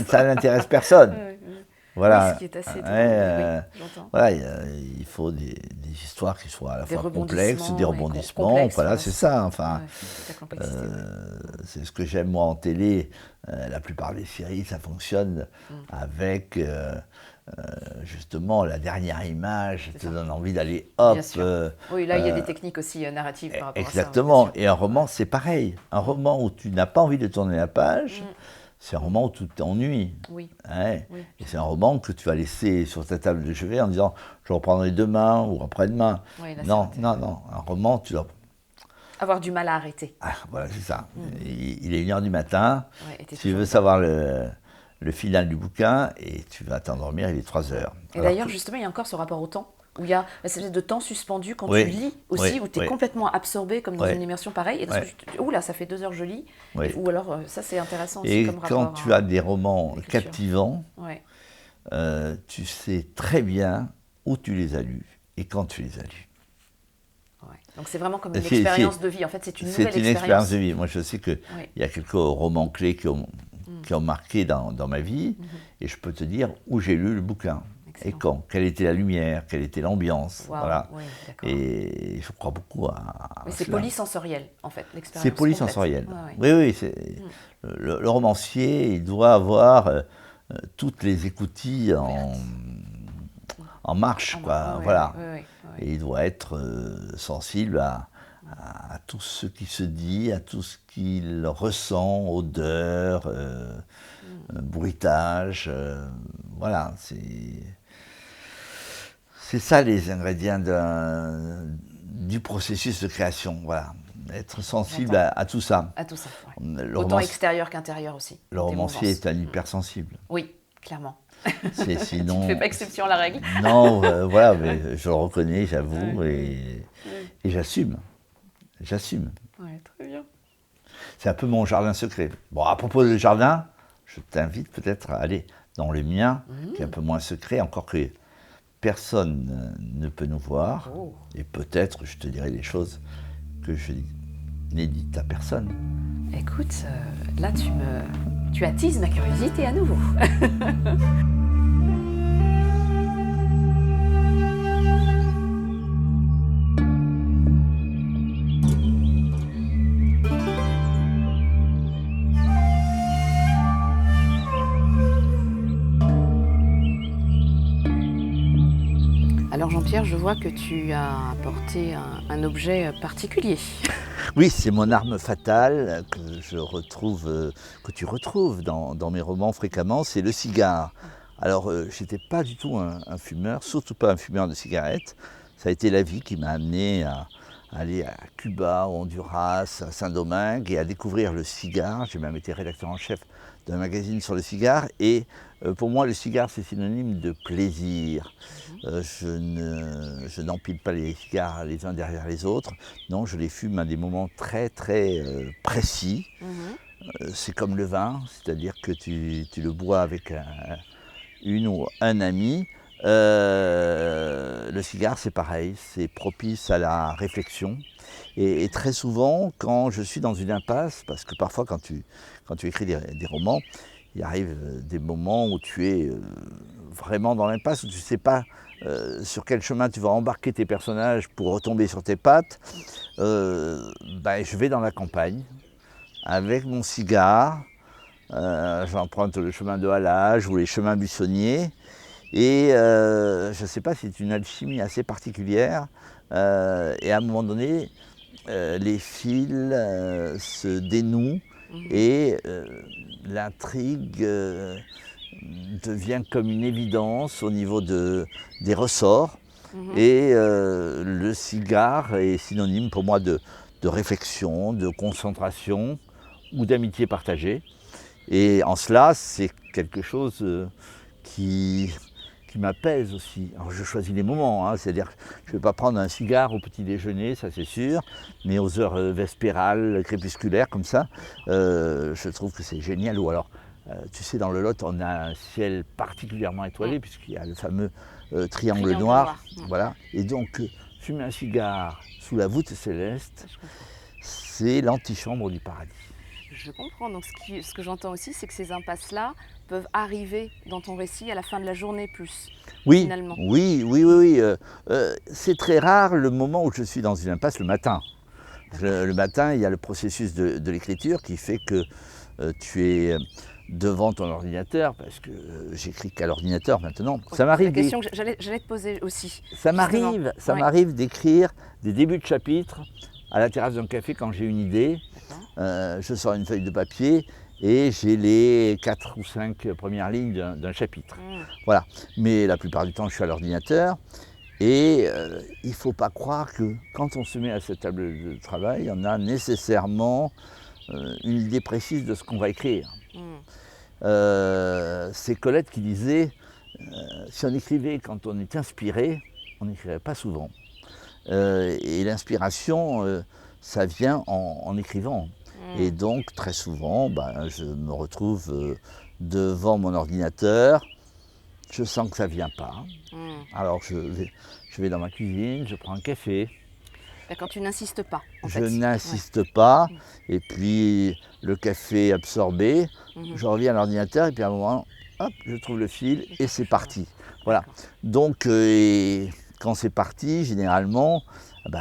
Ça n'intéresse personne. Voilà. Oui, ce qui est assez drôle, j'entends. Voilà, il faut des histoires qui soient à la Des fois complexes, des rebondissements, rebondissements, complexes, voilà, voilà, c'est c'est ça. Enfin, Ouais, toute la complexité. c'est ce que j'aime moi en télé. La plupart des séries, ça fonctionne avec justement la dernière image, C'est te ça. donne envie d'aller Bien hop. sûr. Oui, là, il y a des techniques aussi narratives par rapport à ça. Exactement. Bien sûr. Et un roman, c'est pareil. Un roman où tu n'as pas envie de tourner la page, c'est un roman où tu t'ennuies. Oui. Ouais. Oui. Et c'est un roman que tu vas laisser sur ta table de chevet en disant je reprendrai demain ou après-demain. Oui, là, Non, non, non. Un roman, tu dois. Avoir du mal à arrêter. Ah, voilà, c'est ça. Il est 1h du matin. Ouais, et t'es Tu toujours veux dedans. savoir le final du bouquin et tu vas t'endormir, il est 3h. Et d'ailleurs, justement, il y a encore ce rapport au temps, où il y a cette espèce de temps suspendu quand Oui, tu lis aussi, oui, où tu es oui. complètement absorbé, comme dans Oui. une immersion pareille. Et d'un Ouais. coup, ouh là, ça fait 2 heures, je lis. Oui. Ou alors, ça, c'est intéressant aussi Et comme quand rapport tu à as des romans l'écriture. captivants, Ouais. tu sais très bien où tu les as lus et quand tu les as lus. Ouais. Donc c'est vraiment comme une C'est- expérience de vie. En fait, c'est une nouvelle C'est une expérience de vie. Moi, je sais qu'il Oui. y a quelques romans clés qui ont marqué dans ma vie, et je peux te dire où j'ai lu le bouquin. Excellent. Et quand, quelle était la lumière, quelle était l'ambiance. Waouh, Voilà. oui, d'accord. Et je crois beaucoup à Mais c'est cela. polysensoriel, en fait, l'expérience. C'est polysensoriel. complète. Ouais, Oui, oui. Le romancier, il doit avoir toutes les écoutilles en marche, quoi. Ouais, Voilà. ouais, ouais, ouais. Et il doit être sensible à tout ce qui se dit, à tout ce qu'il ressent, odeur, bruitage. Voilà, c'est ça les ingrédients du processus de création. Voilà, être sensible à tout ça. À tout ça, ouais. Le Autant romanci- extérieur qu'intérieur aussi. le dans tes romancier mouvances. est un hypersensible. Oui, clairement. Sinon, Tu ne fais pas exception à la règle. non, voilà, mais je le reconnais, j'avoue, et j'assume. J'assume. Ouais, très bien. C'est un peu mon jardin secret. Bon, à propos du jardin, je t'invite peut-être à aller dans le mien, qui est un peu moins secret, encore que personne ne peut nous voir. Oh. Et peut-être je te dirai des choses que je n'ai dites à personne. Écoute, là tu attises ma curiosité à nouveau. Alors Jean-Pierre, je vois que tu as apporté un objet particulier. Oui, c'est mon arme fatale que tu retrouves dans mes romans fréquemment, c'est le cigare. Alors, j'étais pas du tout un fumeur, surtout pas un fumeur de cigarettes. Ça a été la vie qui m'a amené à aller à Cuba, au Honduras, à Saint-Domingue et à découvrir le cigare. J'ai même été rédacteur en chef d'un magazine sur le cigare et pour moi, le cigare, c'est synonyme de plaisir. Je n'empile pas les cigares les uns derrière les autres. Non, je les fume à des moments très, très précis. C'est comme le vin, c'est-à-dire que tu le bois avec une ou un ami. Le cigare, c'est pareil, c'est propice à la réflexion. Et très souvent, quand je suis dans une impasse, parce que parfois, quand tu écris des romans, il arrive des moments où tu es vraiment dans l'impasse, où tu ne sais pas sur quel chemin tu vas embarquer tes personnages pour retomber sur tes pattes. Je vais dans la campagne avec mon cigare, j'emprunte le chemin de halage ou les chemins buissonniers, et je ne sais pas, c'est une alchimie assez particulière, et à un moment donné, les fils se dénouent, et l'intrigue devient comme une évidence au niveau des ressorts. Et le cigare est synonyme pour moi de réflexion, de concentration ou d'amitié partagée. Et en cela, c'est quelque chose qui m'apaise aussi. Alors je choisis les moments, hein, c'est-à-dire que je ne vais pas prendre un cigare au petit déjeuner, ça c'est sûr, mais aux heures vespérales, crépusculaires comme ça, je trouve que c'est génial. Ou alors, tu sais, dans le Lot, on a un ciel particulièrement étoilé, puisqu'il y a le fameux triangle noir. Voilà. Et donc, fumer un cigare sous la voûte céleste, c'est l'antichambre du paradis. Je comprends. Donc ce que j'entends aussi, c'est que ces impasses-là peuvent arriver dans ton récit à la fin de la journée plus, Oui, finalement. oui. C'est très rare le moment où je suis dans une impasse le matin. Le matin, il y a le processus de l'écriture qui fait que tu es devant ton ordinateur, parce que j'écris qu'à l'ordinateur maintenant. Oui, Ça c'est la m'arrive question que j'allais te poser aussi. ça justement. m'arrive d'écrire des débuts de chapitres à la terrasse d'un café quand j'ai une idée. D'accord. Je sors une feuille de papier et j'ai les 4 ou 5 premières lignes d'un chapitre. Voilà. Mais la plupart du temps, je suis à l'ordinateur. Et il ne faut pas croire que quand on se met à cette table de travail, on a nécessairement une idée précise de ce qu'on va écrire. C'est Colette qui disait si on écrivait quand on est inspiré, on n'écrirait pas souvent. Et l'inspiration, ça vient en écrivant. Et donc, très souvent, je me retrouve devant mon ordinateur. Je sens que ça ne vient pas. Alors, je vais dans ma cuisine, je prends un café. D'accord, tu n'insistes pas. Je n'insiste pas. Et puis, le café absorbé, je reviens à l'ordinateur et puis à un moment, hop, je trouve le fil et c'est parti. Voilà. Donc, quand c'est parti, généralement,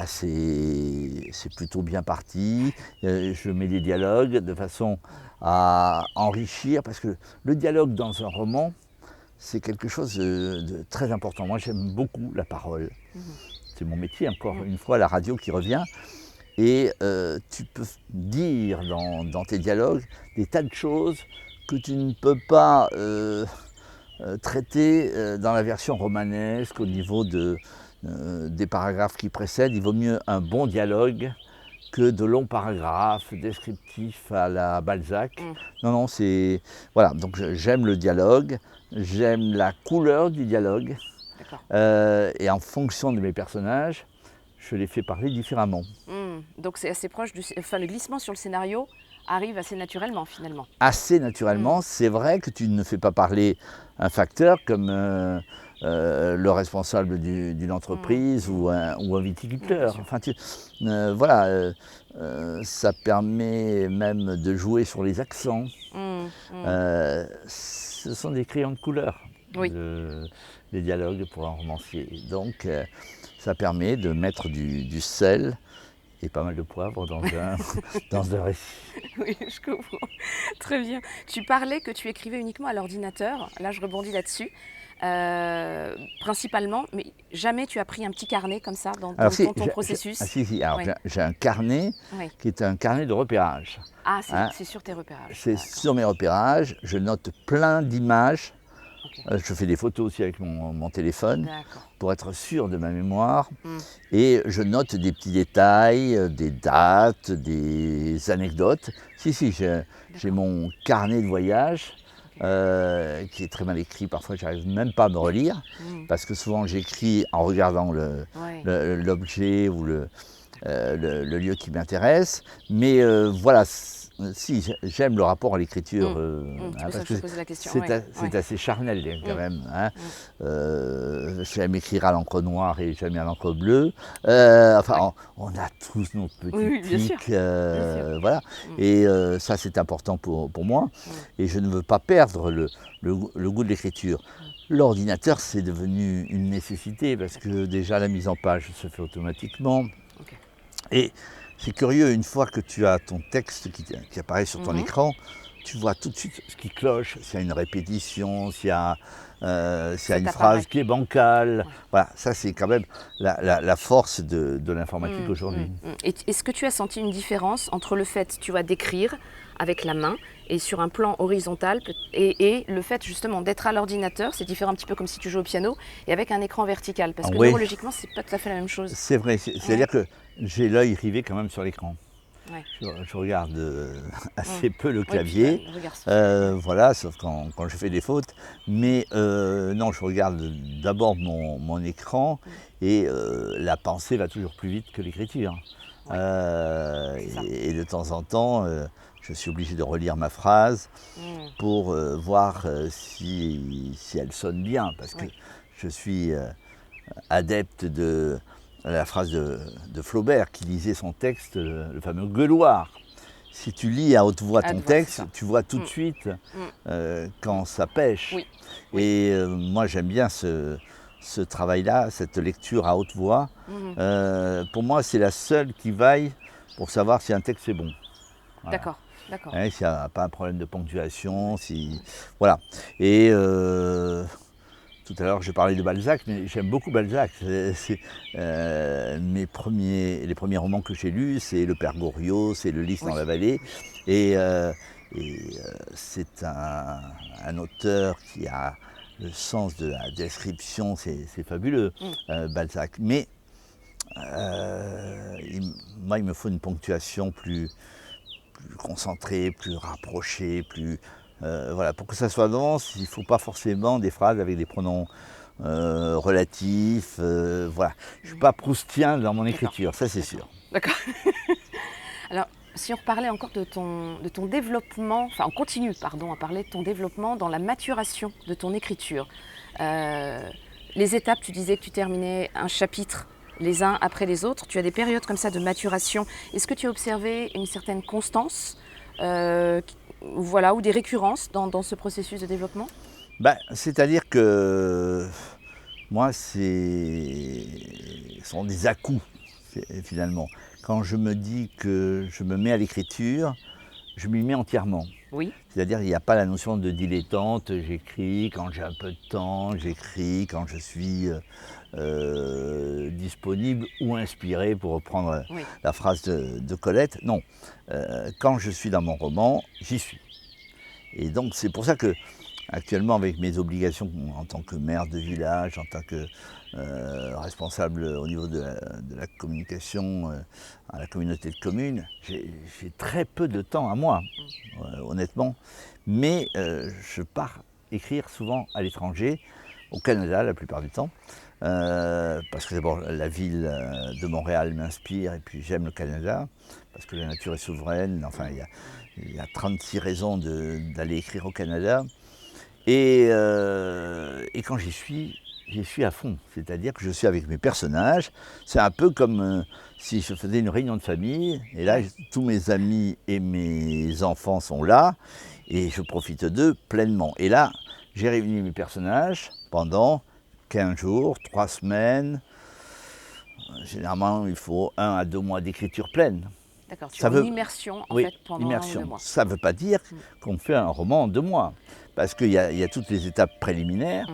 c'est plutôt bien parti. Je mets des dialogues de façon à enrichir, parce que le dialogue dans un roman, c'est quelque chose de très important. Moi, j'aime beaucoup la parole. C'est mon métier, encore une fois, la radio qui revient. Et tu peux dire dans tes dialogues des tas de choses que tu ne peux pas traiter dans la version romanesque, au niveau des paragraphes qui précèdent. Il vaut mieux un bon dialogue que de longs paragraphes descriptifs à la Balzac. Non, c'est... Voilà, donc j'aime le dialogue, j'aime la couleur du dialogue, et en fonction de mes personnages, je les fais parler différemment. Donc c'est assez proche le glissement sur le scénario arrive assez naturellement, finalement. Assez naturellement, c'est vrai que tu ne fais pas parler un facteur comme le responsable d'une entreprise ou un viticulteur. Enfin, voilà, ça permet même de jouer sur les accents. Ce sont des crayons de couleur, les dialogues pour un romancier. Donc, ça permet de mettre du sel et pas mal de poivre dans un récit. Oui, je comprends. Très bien. Tu parlais que tu écrivais uniquement à l'ordinateur. Là, je rebondis là-dessus. Principalement, mais jamais tu as pris un petit carnet comme ça dans ton processus? Si. Alors, j'ai un carnet qui est un carnet de repérage. Ah, c'est sur tes repérages. C'est sur mes repérages. Je note plein d'images. Je fais des photos aussi avec mon téléphone pour être sûr de ma mémoire. Et je note des petits détails, des dates, des anecdotes. J'ai mon carnet de voyage qui est très mal écrit. Parfois, je n'arrive même pas à me relire parce que souvent, j'écris en regardant l'objet ou le lieu qui m'intéresse. Mais voilà. Si, j'aime le rapport à l'écriture, parce que c'est assez charnel quand même. J'aime écrire à l'encre noire et jamais à l'encre bleue. On a tous nos petits tics, voilà. Et ça, c'est important pour moi. Et je ne veux pas perdre le goût de l'écriture. L'ordinateur, c'est devenu une nécessité parce que déjà la mise en page se fait automatiquement. Et c'est curieux, une fois que tu as ton texte qui apparaît sur ton écran, tu vois tout de suite ce qui cloche, s'il y a une répétition, s'il y a une phrase qui est bancale. Voilà, ça c'est quand même la force de l'informatique aujourd'hui. Est-ce que tu as senti une différence entre le fait, d'écrire avec la main et sur un plan horizontal et le fait justement d'être à l'ordinateur, c'est différent un petit peu comme si tu joues au piano, et avec un écran vertical, parce que neurologiquement c'est pas tout à fait la même chose. C'est vrai, c'est-à-dire que j'ai l'œil rivé quand même sur l'écran. Je regarde assez peu le clavier, voilà, sauf quand je fais des fautes. Mais non, je regarde d'abord mon écran et la pensée va toujours plus vite que l'écriture. Et de temps en temps, je suis obligé de relire ma phrase pour voir si elle sonne bien, parce que je suis adepte de la phrase de Flaubert qui lisait son texte, le fameux gueuloir. si tu lis à haute voix À ton haute voix, c'est texte, ça. tu vois tout de suite quand ça pêche. Oui. Et moi j'aime bien ce travail-là, cette lecture à haute voix. Pour moi, c'est la seule qui vaille pour savoir si un texte est bon. Voilà. D'accord, d'accord. Hein, s'il n'y a pas un problème de ponctuation, voilà. Et tout à l'heure, j'ai parlé de Balzac, mais j'aime beaucoup Balzac. Les premiers romans que j'ai lus, c'est Le Père Goriot, c'est Le Lys dans la vallée. Et c'est un auteur qui a le sens de la description, c'est fabuleux, Balzac. Mais moi, il me faut une ponctuation plus concentrée, plus rapprochée, voilà. Pour que ça soit dense, il ne faut pas forcément des phrases avec des pronoms relatifs. Voilà. Je ne suis pas proustien dans mon écriture, ça c'est sûr. D'accord. Alors, si on reparlait encore de ton développement, enfin on continue, pardon, à parler de ton développement dans la maturation de ton écriture. Les étapes, tu disais que tu terminais un chapitre les uns après les autres. Tu as des périodes comme ça de maturation. Est-ce que tu as observé une certaine constance voilà, ou des récurrences dans ce processus de développement? C'est-à-dire que moi, ce sont des à-coups, finalement. Quand je me dis que je me mets à l'écriture, je m'y mets entièrement. Oui. C'est-à-dire qu'il n'y a pas la notion de dilettante, j'écris quand j'ai un peu de temps, j'écris quand je suis disponible ou inspiré, pour reprendre la phrase de Colette. Non, quand je suis dans mon roman, j'y suis. Et donc c'est pour ça que, actuellement, avec mes obligations en tant que maire de village, en tant que responsable au niveau de la communication à la communauté de communes, j'ai très peu de temps à moi, honnêtement. Mais je pars écrire souvent à l'étranger, au Canada la plupart du temps, parce que d'abord la ville de Montréal m'inspire et puis j'aime le Canada, parce que la nature est souveraine. Enfin, il y a 36 raisons d'aller écrire au Canada. Et quand j'y suis à fond, c'est-à-dire que je suis avec mes personnages. C'est un peu comme si je faisais une réunion de famille, et là, tous mes amis et mes enfants sont là, et je profite d'eux pleinement. Et là, j'ai réuni mes personnages pendant 15 jours, 3 semaines. Généralement, il faut 1 à 2 mois d'écriture pleine. D'accord, tu as une immersion en fait pendant immersion. 1 ou 2 mois. Ça ne veut pas dire qu'on fait un roman en 2 mois. Parce qu'il y a toutes les étapes préliminaires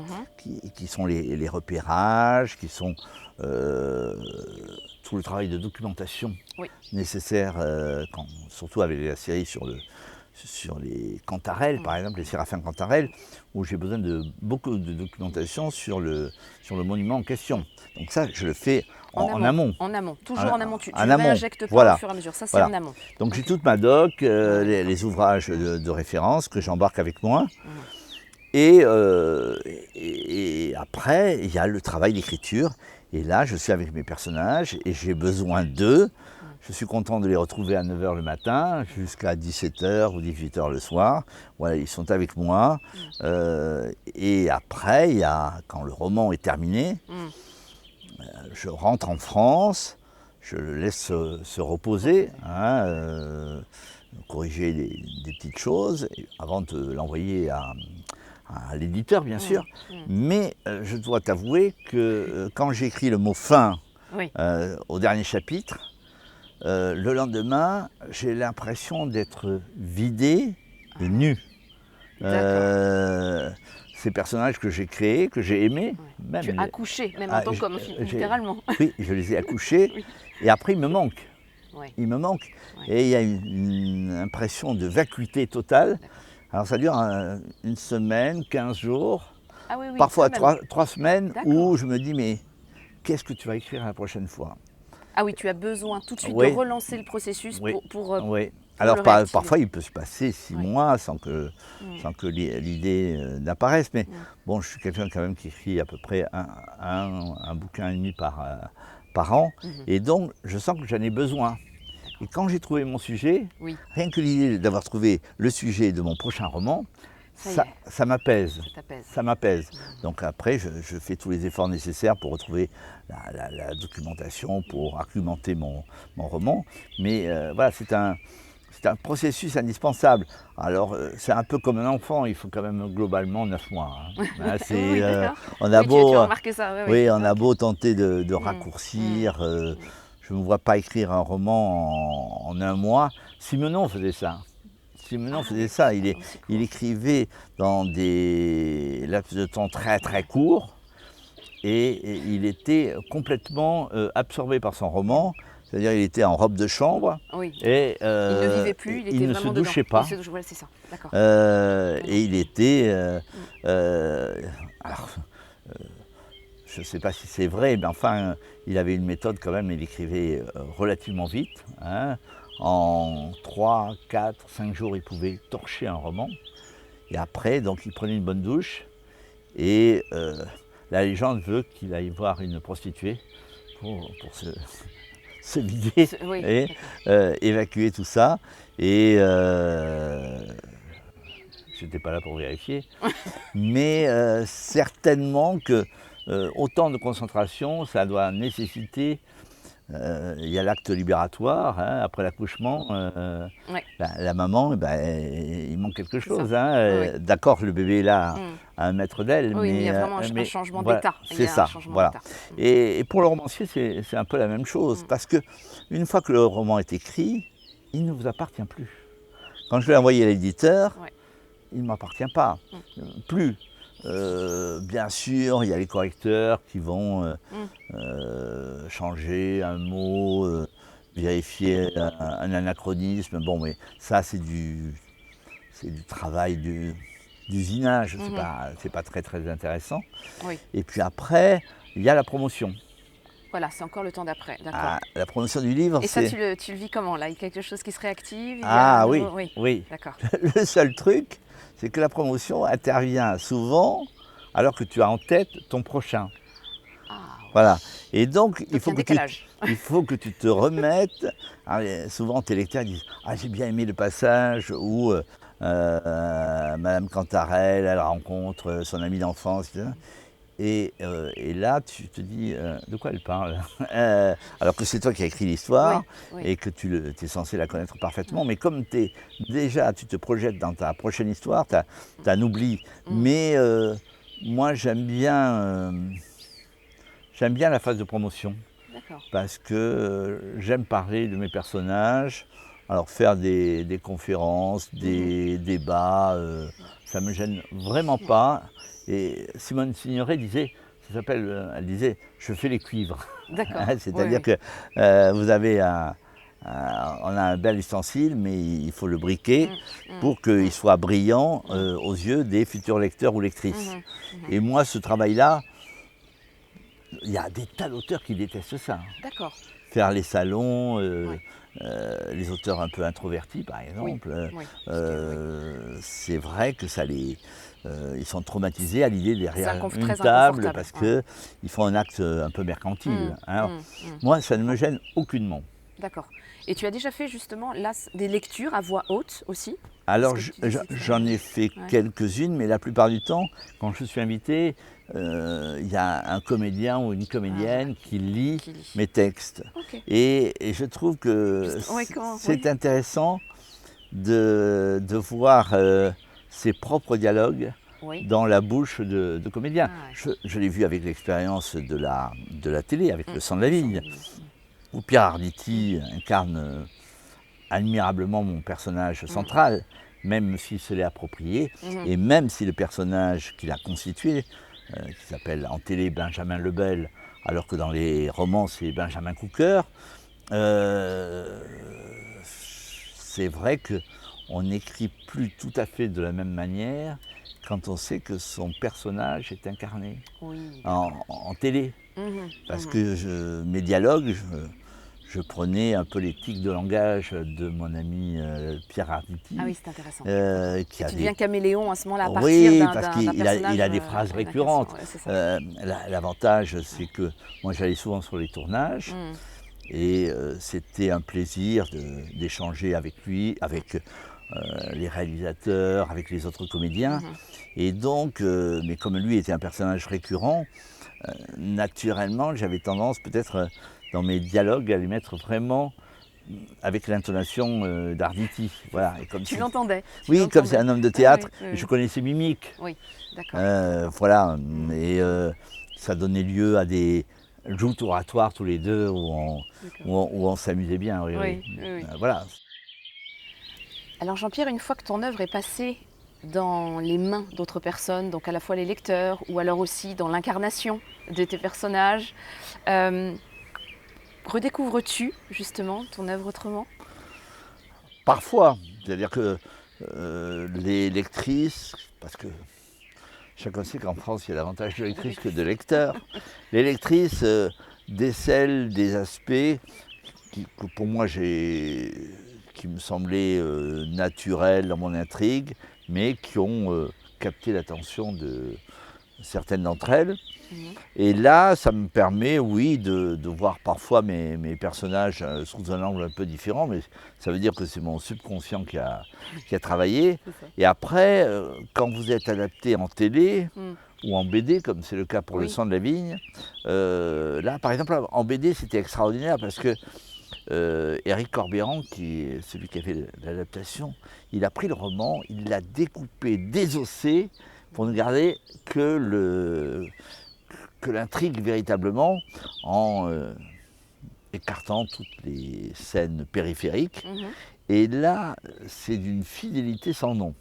qui sont les repérages, qui sont tout le travail de documentation nécessaire, surtout avec la série sur les Cantarelles, par exemple, les Séraphins Cantarelles, où j'ai besoin de beaucoup de documentation sur le monument en question. Donc ça, je le fais en amont. En amont, toujours en amont. Tu amont. réinjectes pas au fur et à mesure. Ça, c'est en amont. Donc j'ai toute ma doc, les ouvrages de référence que j'embarque avec moi. Et après, il y a le travail d'écriture. Et là, je suis avec mes personnages et j'ai besoin d'eux. Je suis content de les retrouver à 9 h le matin jusqu'à 17 h ou 18 h le soir. Voilà, ils sont avec moi. Et après, quand le roman est terminé, je rentre en France, je le laisse se reposer, corriger des petites choses avant de l'envoyer à l'éditeur, bien sûr. Mais je dois t'avouer que quand j'écris le mot fin au dernier chapitre, le lendemain, j'ai l'impression d'être vidé et nu. Ces personnages que j'ai créés, que j'ai aimés. Tu as accouché, même en tant qu'homme, littéralement. Oui, je les ai accouchés. Et après, ils me manquent. Ils me manquent. Et il y a une impression de vacuité totale. Alors ça dure 1 semaine, 15 jours, parfois 3 semaines, où je me dis, mais qu'est-ce que tu vas écrire la prochaine fois? Ah oui, tu as besoin tout de suite de relancer le processus pour alors parfois il peut se passer 6 mois sans que l'idée n'apparaisse, mais bon, je suis quelqu'un quand même qui écrit à peu près un bouquin et demi par an, et donc je sens que j'en ai besoin. Et quand j'ai trouvé mon sujet, rien que l'idée d'avoir trouvé le sujet de mon prochain roman, ça m'apaise. Ça m'apaise. Donc après, je fais tous les efforts nécessaires pour retrouver la documentation, pour argumenter mon roman. Mais voilà, c'est c'est un processus indispensable. Alors, c'est un peu comme un enfant, il faut quand même globalement 9 mois. Hein, Oui, d'accord. on a Oui, beau, tu as remarqué ça, oui, oui, oui. on a Ok. beau tenter de Mm, raccourcir. mm, Je ne me vois pas écrire un roman en un mois. Simenon faisait ça. Simenon Ah faisait oui, ça. c'est pas aussi Il court. écrivait dans des laps de temps très très courts et il était complètement absorbé par son roman. C'est-à-dire il était en robe de chambre Oui, d'accord. et Il ne vivait plus, il il était ne se vraiment dedans. douchait Il pas. se douche, voilà, c'est ça. D'accord. Et Voilà. il était. Mm. Alors, je ne sais pas si c'est vrai, mais enfin, il avait une méthode quand même, il écrivait relativement vite. Hein. En 3, 4, 5 jours, il pouvait torcher un roman. Et après, donc, il prenait une bonne douche. Et la légende veut qu'il aille voir une prostituée pour se vider Oui, et d'accord. évacuer tout ça. Et j'étais pas là pour vérifier. Mais certainement que autant de concentration, ça doit nécessiter. Il y a l'acte libératoire, hein, après l'accouchement, Ouais, la maman, eh ben, il manque quelque c'est ça. chose. Hein, Oui, oui. d'accord, le bébé est là Mm. à 1 mètre d'elle, Oui, mais il y a vraiment un mais changement voilà, d'état. Il y c'est a un ça. changement Voilà. d'état. Mm. Et pour le romancier, c'est un peu la même chose, Mm. parce que une fois que le roman est écrit, il ne vous appartient plus. Quand je l'ai envoyé à l'éditeur, Ouais. il ne m'appartient pas, Mm. plus. Bien sûr, il y a les correcteurs qui vont Mm. changer un mot, vérifier un anachronisme. Bon, mais ça, c'est du travail d'usinage, Mhm. c'est pas très très intéressant. Oui, Et puis après, il y a la promotion. voilà, c'est encore le temps d'après, d'accord. Ah, la promotion du livre, Et ça, c'est... tu le vis comment là? Il y a quelque chose qui se réactive? Il y a un Ah oui, nouveau... Oui, oui. d'accord. Le seul truc, c'est que la promotion intervient souvent alors que tu as en tête ton prochain. Ah Voilà. oui. Et donc, Donc il y a un décalage. il faut que tu te remettes. Alors, souvent, tes lecteurs disent ah, j'ai bien aimé le passage où Madame Cantarelle, elle rencontre son ami d'enfance, etc. Et là, tu te dis de quoi elle parle. Alors que c'est toi qui as écrit l'histoire Oui, oui. et que tu es censé la connaître parfaitement. Mm. Mais comme déjà, tu te projettes dans ta prochaine histoire, tu as un oubli. Mm. Mais moi, j'aime bien la phase de promotion D'accord. parce que j'aime parler de mes personnages. Alors faire des conférences, Mhm. des débats, ça me gêne vraiment Ouais. pas. Et Simone Signoret disait, elle disait, je fais les cuivres. D'accord. Oui, C'est-à-dire oui. que vous avez on a un bel ustensile, mais il faut le briquer Mm, mm, pour qu'il mm, soit brillant mm, aux yeux des futurs lecteurs ou lectrices. mhm, mhm. Et moi, ce travail-là, il y a des tas d'auteurs qui détestent ça. Hein. D'accord. Faire les salons, Ouais. les auteurs un peu introvertis par Oui, exemple, oui. Parce que, oui. c'est vrai que ils sont traumatisés à l'idée C'est derrière une très table inconfortable. parce Ouais. qu'ils font un acte un peu mercantile. Mm, Alors, mm, mm. moi, Je ça ne me comprends. gêne aucunement. D'accord. Et tu as déjà fait justement là des lectures à voix haute aussi? Est-ce Alors que tu des j'en ai expériences? fait Ouais. quelques-unes, mais la plupart du temps, quand je suis invité, il y a un comédien ou une Ah voilà, comédienne qui lit qui lit. mes textes. Ok. Et je trouve que Juste, ouais, comment? c'est Oui. intéressant de voir ses propres dialogues Oui. dans la bouche de comédiens. Ah ouais. Je l'ai vu avec l'expérience de la télé, avec Le Sang de la Le sang de Vigne, la vigne. où Pierre Arditi incarne admirablement mon personnage Mm. central, même s'il se l'est approprié, Mhm. et même si le personnage qu'il a constitué, qui s'appelle en télé Benjamin Lebel, alors que dans les romans c'est Benjamin Cooker, euh, c'est vrai qu'on n'écrit plus tout à fait de la même manière quand on sait que son personnage est incarné Oui, d'accord. en télé. Mhm, Parce mhm. que mes dialogues, je prenais un peu les tics de langage de mon ami Pierre Ah Arditi, oui, c'est intéressant. D'accord. qui Et a tu deviens des... caméléon à ce moment-là à partir Oui, parce d'un il personnage, a des phrases ouais, d'un création. récurrentes. Ouais, c'est ça. L'avantage, c'est Ouais. que moi j'allais souvent sur les tournages Mm. et c'était un plaisir d'échanger avec lui, avec les réalisateurs, avec les autres comédiens. Mhm. Et donc, mais comme lui était un personnage récurrent, naturellement, j'avais tendance peut-être dans mes dialogues à lui mettre vraiment avec l'intonation d'Arditi. Voilà. Et comme Tu l'entendais? Oui, comme c'est un homme de théâtre, Ah oui, oui. je connais ses mimiques. Oui, d'accord. Voilà, et ça donnait lieu à des joutes oratoires tous les deux où on s'amusait bien. Oui, Oui, oui. oui, oui. Voilà. Alors Jean-Pierre, une fois que ton œuvre est passée dans les mains d'autres personnes, donc à la fois les lecteurs ou alors aussi dans l'incarnation de tes personnages, redécouvres-tu justement ton œuvre autrement? Parfois, c'est-à-dire que les lectrices, parce que chacun sait qu'en France il y a davantage de lectrices que de lecteurs, les lectrices décèlent des aspects que pour moi qui me semblaient naturels dans mon intrigue, mais qui ont capté l'attention de certaines d'entre elles. Et là, ça me permet, oui, de voir parfois mes personnages sous un angle un peu différent, mais ça veut dire que c'est mon subconscient qui a travaillé. Et après, quand vous êtes adapté en télé ou en BD, comme c'est le cas pour Le Sang de la Vigne, là, par exemple, en BD, c'était extraordinaire parce que Éric Corbeyran, qui est celui qui a fait l'adaptation, il a pris le roman, il l'a découpé, désossé, pour ne garder que l'intrigue véritablement, en écartant toutes les scènes périphériques. Et là, c'est d'une fidélité sans nom.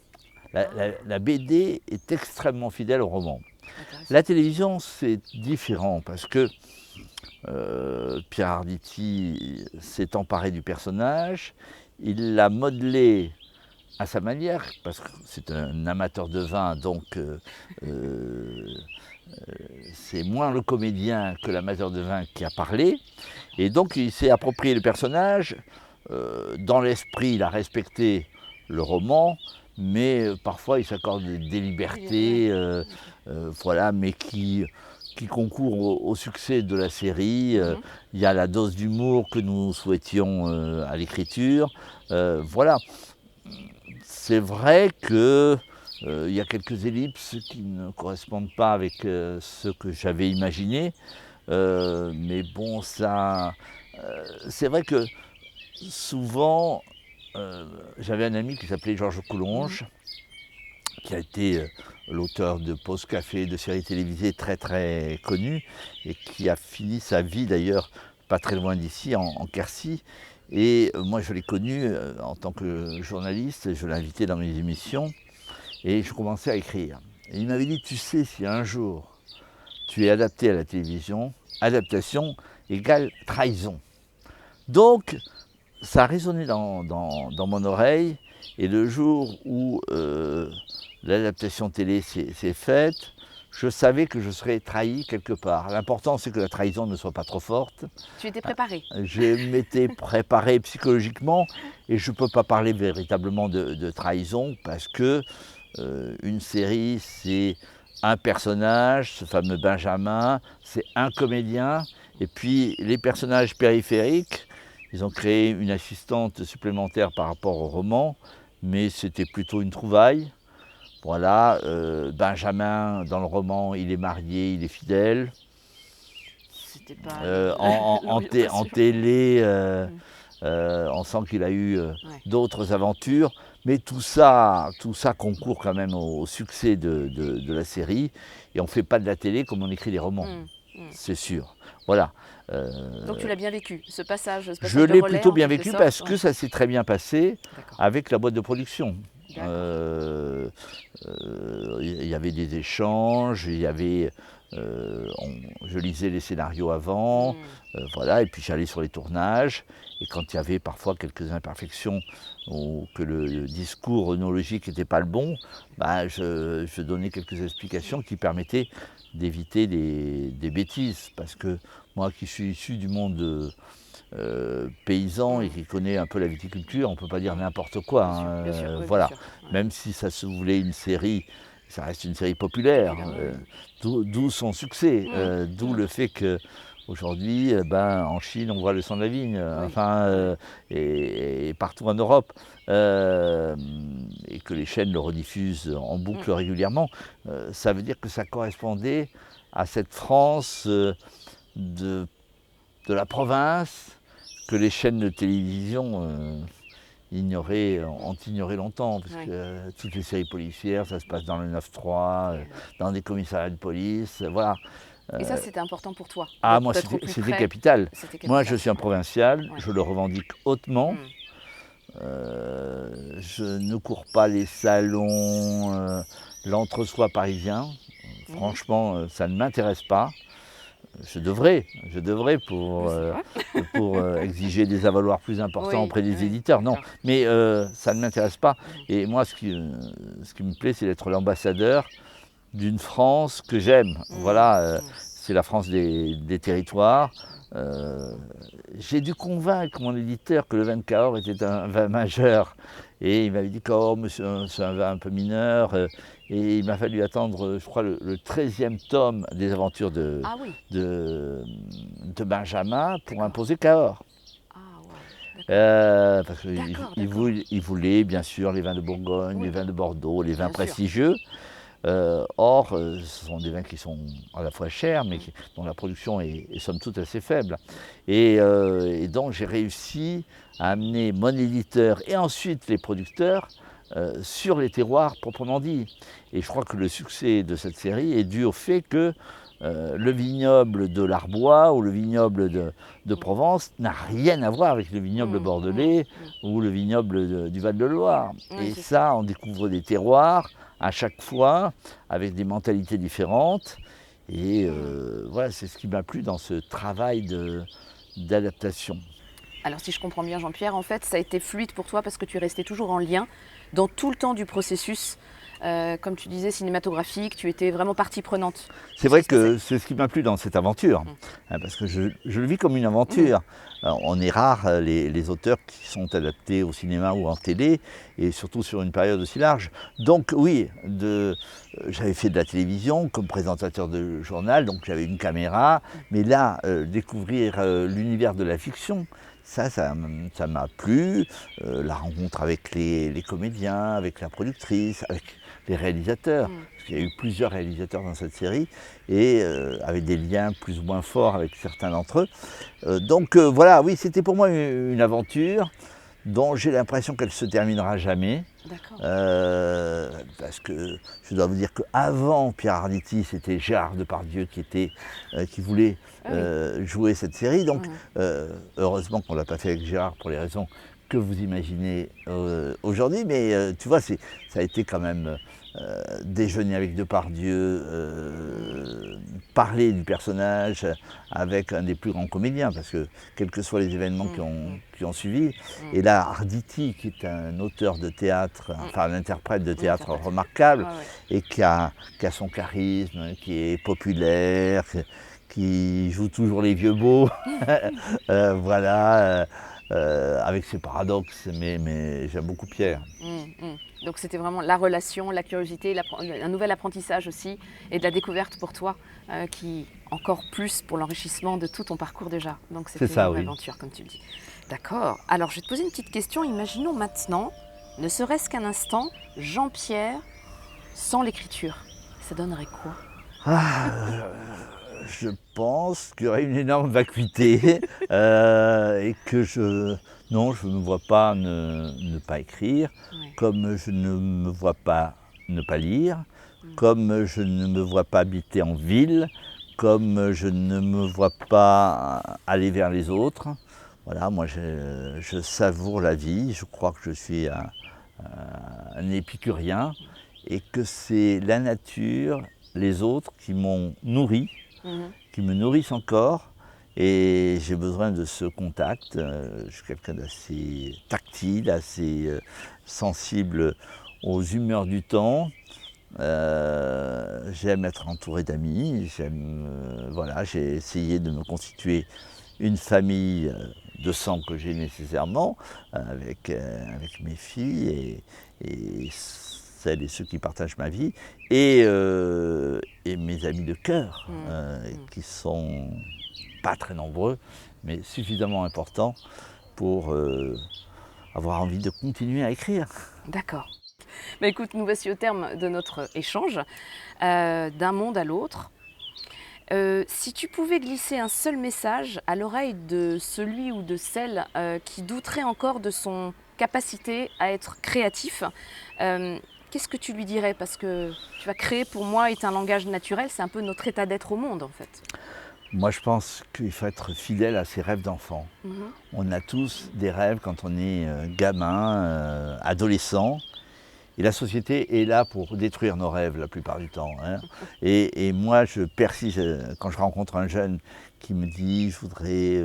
La BD est extrêmement fidèle au roman. La télévision, c'est différent parce que Pierre Arditi s'est emparé du personnage, il l'a modelé à sa manière, parce que c'est un amateur de vin, donc c'est moins le comédien que l'amateur de vin qui a parlé. Et donc il s'est approprié le personnage. Dans l'esprit, il a respecté le roman, mais parfois il s'accorde des libertés, voilà, mais qui concourent au succès de la série. Il y a la dose d'humour que nous souhaitions à l'écriture. Voilà. C'est vrai que il y a quelques ellipses qui ne correspondent pas avec ce que j'avais imaginé. Mais bon, ça. C'est vrai que souvent, j'avais un ami qui s'appelait Georges Coulonge, qui a été l'auteur de Pause Café, de séries télévisées très très connues, et qui a fini sa vie d'ailleurs pas très loin d'ici, en Quercy. Et moi je l'ai connu en tant que journaliste, je l'ai invité dans mes émissions, et je commençais à écrire. Et il m'avait dit, tu sais, si un jour tu es adapté à la télévision, adaptation égale trahison. Donc ça a résonné dans mon oreille, et le jour où l'adaptation télé s'est faite, je savais que je serais trahi quelque part. L'important, c'est que la trahison ne soit pas trop forte. Tu étais préparé? Je m'étais préparé psychologiquement, et je ne peux pas parler véritablement de trahison, parce que une série, c'est un personnage, ce fameux Benjamin, c'est un comédien, et puis les personnages périphériques, ils ont créé une assistante supplémentaire par rapport au roman, mais c'était plutôt une trouvaille. Voilà, Benjamin, dans le roman, il est marié, il est fidèle. C'était pas En télé, on sent qu'il a eu d'autres aventures, mais tout ça concourt quand même au succès de la série, et on ne fait pas de la télé comme on écrit des romans, c'est sûr. Voilà. Donc tu l'as bien vécu, ce passage je l'ai plutôt bien vécu parce que ça s'est très bien passé avec la boîte de production. Il y avait des échanges, je lisais les scénarios avant, voilà, et puis j'allais sur les tournages, et quand il y avait parfois quelques imperfections ou que le discours œnologique n'était pas le bon, bah, je donnais quelques explications qui permettaient d'éviter des bêtises, parce que moi qui suis issu du monde paysan et qui connaît un peu la viticulture, on ne peut pas dire n'importe quoi. Bien sûr, oui, voilà. bien sûr. Même si ça se voulait une série, ça reste une série populaire, d'où son succès, d'où le fait qu'aujourd'hui, en Chine, on voit Le Sang de la Vigne, et partout en Europe, et que les chaînes le rediffusent en boucle régulièrement. Ça veut dire que ça correspondait à cette France de la province, que les chaînes de télévision ont ignoré longtemps, parce Oui. que toutes les séries policières, ça se passe dans le 9-3, dans des commissariats de police, voilà. Et ça, c'était important pour toi, Ah, moi, d'être au plus c'était près. capital. C'était Moi, capital. je suis un provincial, Ouais. je le revendique hautement. Mm. Je ne cours pas les salons, l'entre-soi parisien. Franchement, ça ne m'intéresse pas. Je devrais Oui, c'est vrai. pour exiger des avaloirs plus importants Oui, auprès des oui, éditeurs. Non, d'accord. mais ça ne m'intéresse pas. Mhm. Et moi, ce qui me plaît, c'est d'être l'ambassadeur d'une France que j'aime. Voilà, c'est la France des territoires. J'ai dû convaincre mon éditeur que le vin de Cahors était un vin majeur. Et il m'avait dit que Cahors, c'est un vin un peu mineur. Et il m'a fallu attendre, je crois, le 13e tome des aventures Ah oui. de Benjamin pour imposer Cahors. Ah ouais. D'accord. Parce D'accord, qu'il d'accord. il voulait bien sûr les vins de Bourgogne, Oui. les vins de Bordeaux, les vins Bien sûr. prestigieux. Or, ce sont des vins qui sont à la fois chers, mais dont la production est somme toute assez faible. Et donc j'ai réussi à amener mon éditeur et ensuite les producteurs sur les terroirs proprement dit. Et je crois que le succès de cette série est dû au fait que le vignoble de l'Arbois ou le vignoble de Provence n'a rien à voir avec le vignoble bordelais ou le vignoble du Val-de-Loire. Oui, Et c'est ça, on découvre des terroirs à chaque fois, avec des mentalités différentes. Et voilà, c'est ce qui m'a plu dans ce travail d'adaptation. Alors si je comprends bien Jean-Pierre, en fait ça a été fluide pour toi parce que tu es resté toujours en lien dans tout le temps du processus, comme tu disais, cinématographique, tu étais vraiment partie prenante. C'est vrai que c'est ce qui m'a plu dans cette aventure, parce que je le vis comme une aventure. Alors, on est rare les auteurs qui sont adaptés au cinéma ou en télé, et surtout sur une période aussi large. Donc oui, j'avais fait de la télévision comme présentateur de journal, donc j'avais une caméra, mais là, découvrir l'univers de la fiction, ça m'a plu, la rencontre avec les comédiens, avec la productrice, avec les réalisateurs. Parce qu'il y a eu plusieurs réalisateurs dans cette série, et avec des liens plus ou moins forts avec certains d'entre eux. Donc voilà, oui, c'était pour moi une aventure dont j'ai l'impression qu'elle ne se terminera jamais. Parce que je dois vous dire qu'avant Pierre Arditi, c'était Gérard Depardieu qui voulait jouer cette série. Donc heureusement qu'on ne l'a pas fait avec Gérard pour les raisons que vous imaginez aujourd'hui. Mais tu vois, ça a été quand même déjeuner avec Depardieu, parler du personnage avec un des plus grands comédiens, parce que quels que soient les événements qui ont suivi, et là Arditi, qui est un auteur de théâtre, enfin un interprète de théâtre remarquable, et qui a son charisme, qui est populaire, qui joue toujours les vieux beaux, voilà, avec ses paradoxes, mais j'aime beaucoup Pierre. Donc c'était vraiment la relation, la curiosité, un nouvel apprentissage aussi, et de la découverte pour toi, qui encore plus pour l'enrichissement de tout ton parcours déjà. Donc c'était une aventure, comme tu le dis. D'accord. Alors je vais te poser une petite question. Imaginons maintenant, ne serait-ce qu'un instant, Jean-Pierre sans l'écriture. Ça donnerait quoi? Je pense qu'il y aurait une énorme vacuité et que non, je ne me vois pas ne pas écrire, comme je ne me vois pas ne pas lire, comme je ne me vois pas habiter en ville, comme je ne me vois pas aller vers les autres. Voilà, moi je savoure la vie, je crois que je suis un épicurien et que c'est la nature, les autres qui m'ont nourri, qui me nourrissent encore, et j'ai besoin de ce contact. Je suis quelqu'un d'assez tactile, assez sensible aux humeurs du temps. J'aime être entouré d'amis, voilà, j'ai essayé de me constituer une famille de sang que j'ai nécessairement, avec mes filles et celles et ceux qui partagent ma vie, et mes amis de cœur, qui sont pas très nombreux, mais suffisamment importants pour avoir envie de continuer à écrire. D'accord. Bah écoute, nous voici au terme de notre échange, d'un monde à l'autre. Si tu pouvais glisser un seul message à l'oreille de celui ou de celle qui douterait encore de son capacité à être créatif, qu'est-ce que tu lui dirais? Parce que tu vas créer, pour moi, est un langage naturel, c'est un peu notre état d'être au monde en fait. Moi, je pense qu'il faut être fidèle à ses rêves d'enfant. Mhm. On a tous des rêves quand on est gamin, adolescent. Et la société est là pour détruire nos rêves la plupart du temps, hein. Et moi, je persiste quand je rencontre un jeune qui me dit je voudrais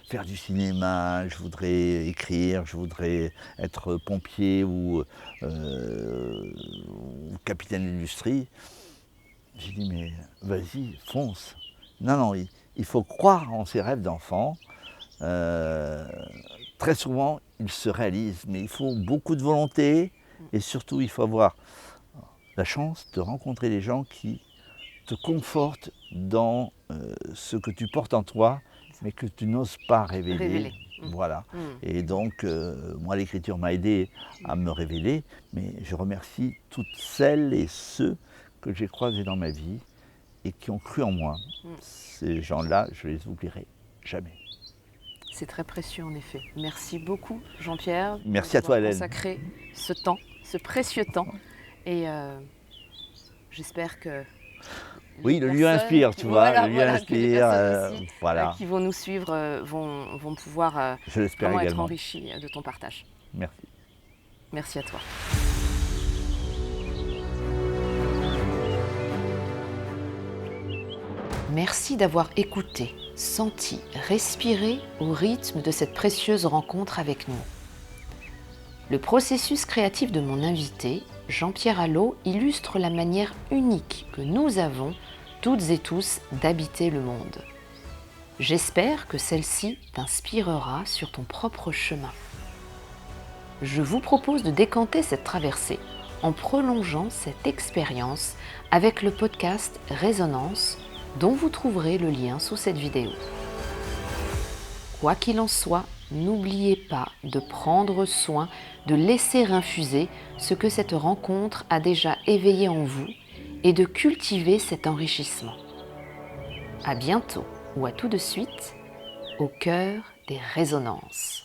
faire du cinéma, je voudrais écrire, je voudrais être pompier ou capitaine d'industrie. J'ai dit mais vas-y, fonce. Non, non, il faut croire en ses rêves d'enfant. Très souvent, ils se réalisent, mais il faut beaucoup de volonté et surtout, il faut avoir la chance de rencontrer des gens qui te confortent dans ce que tu portes en toi, mais que tu n'oses pas révéler. Voilà. Et donc, moi, l'écriture m'a aidé à me révéler, mais je remercie toutes celles et ceux que j'ai croisés dans ma vie et qui ont cru en moi. Ces gens-là, je les oublierai jamais. C'est très précieux en effet. Merci beaucoup Jean-Pierre. Merci à toi Hélène. Consacrer ce temps, ce précieux temps. Et j'espère que oui, le lieu inspire, tu vois, le lieu inspire, voilà. Qui vont nous suivre vont pouvoir vraiment être enrichis de ton partage. Merci. Merci à toi. Merci d'avoir écouté, senti, respiré au rythme de cette précieuse rencontre avec nous. Le processus créatif de mon invité, Jean-Pierre Allot, illustre la manière unique que nous avons, toutes et tous, d'habiter le monde. J'espère que celle-ci t'inspirera sur ton propre chemin. Je vous propose de décanter cette traversée en prolongeant cette expérience avec le podcast Résonance, dont vous trouverez le lien sous cette vidéo. Quoi qu'il en soit, n'oubliez pas de prendre soin de laisser infuser ce que cette rencontre a déjà éveillé en vous et de cultiver cet enrichissement. À bientôt ou à tout de suite au cœur des résonances.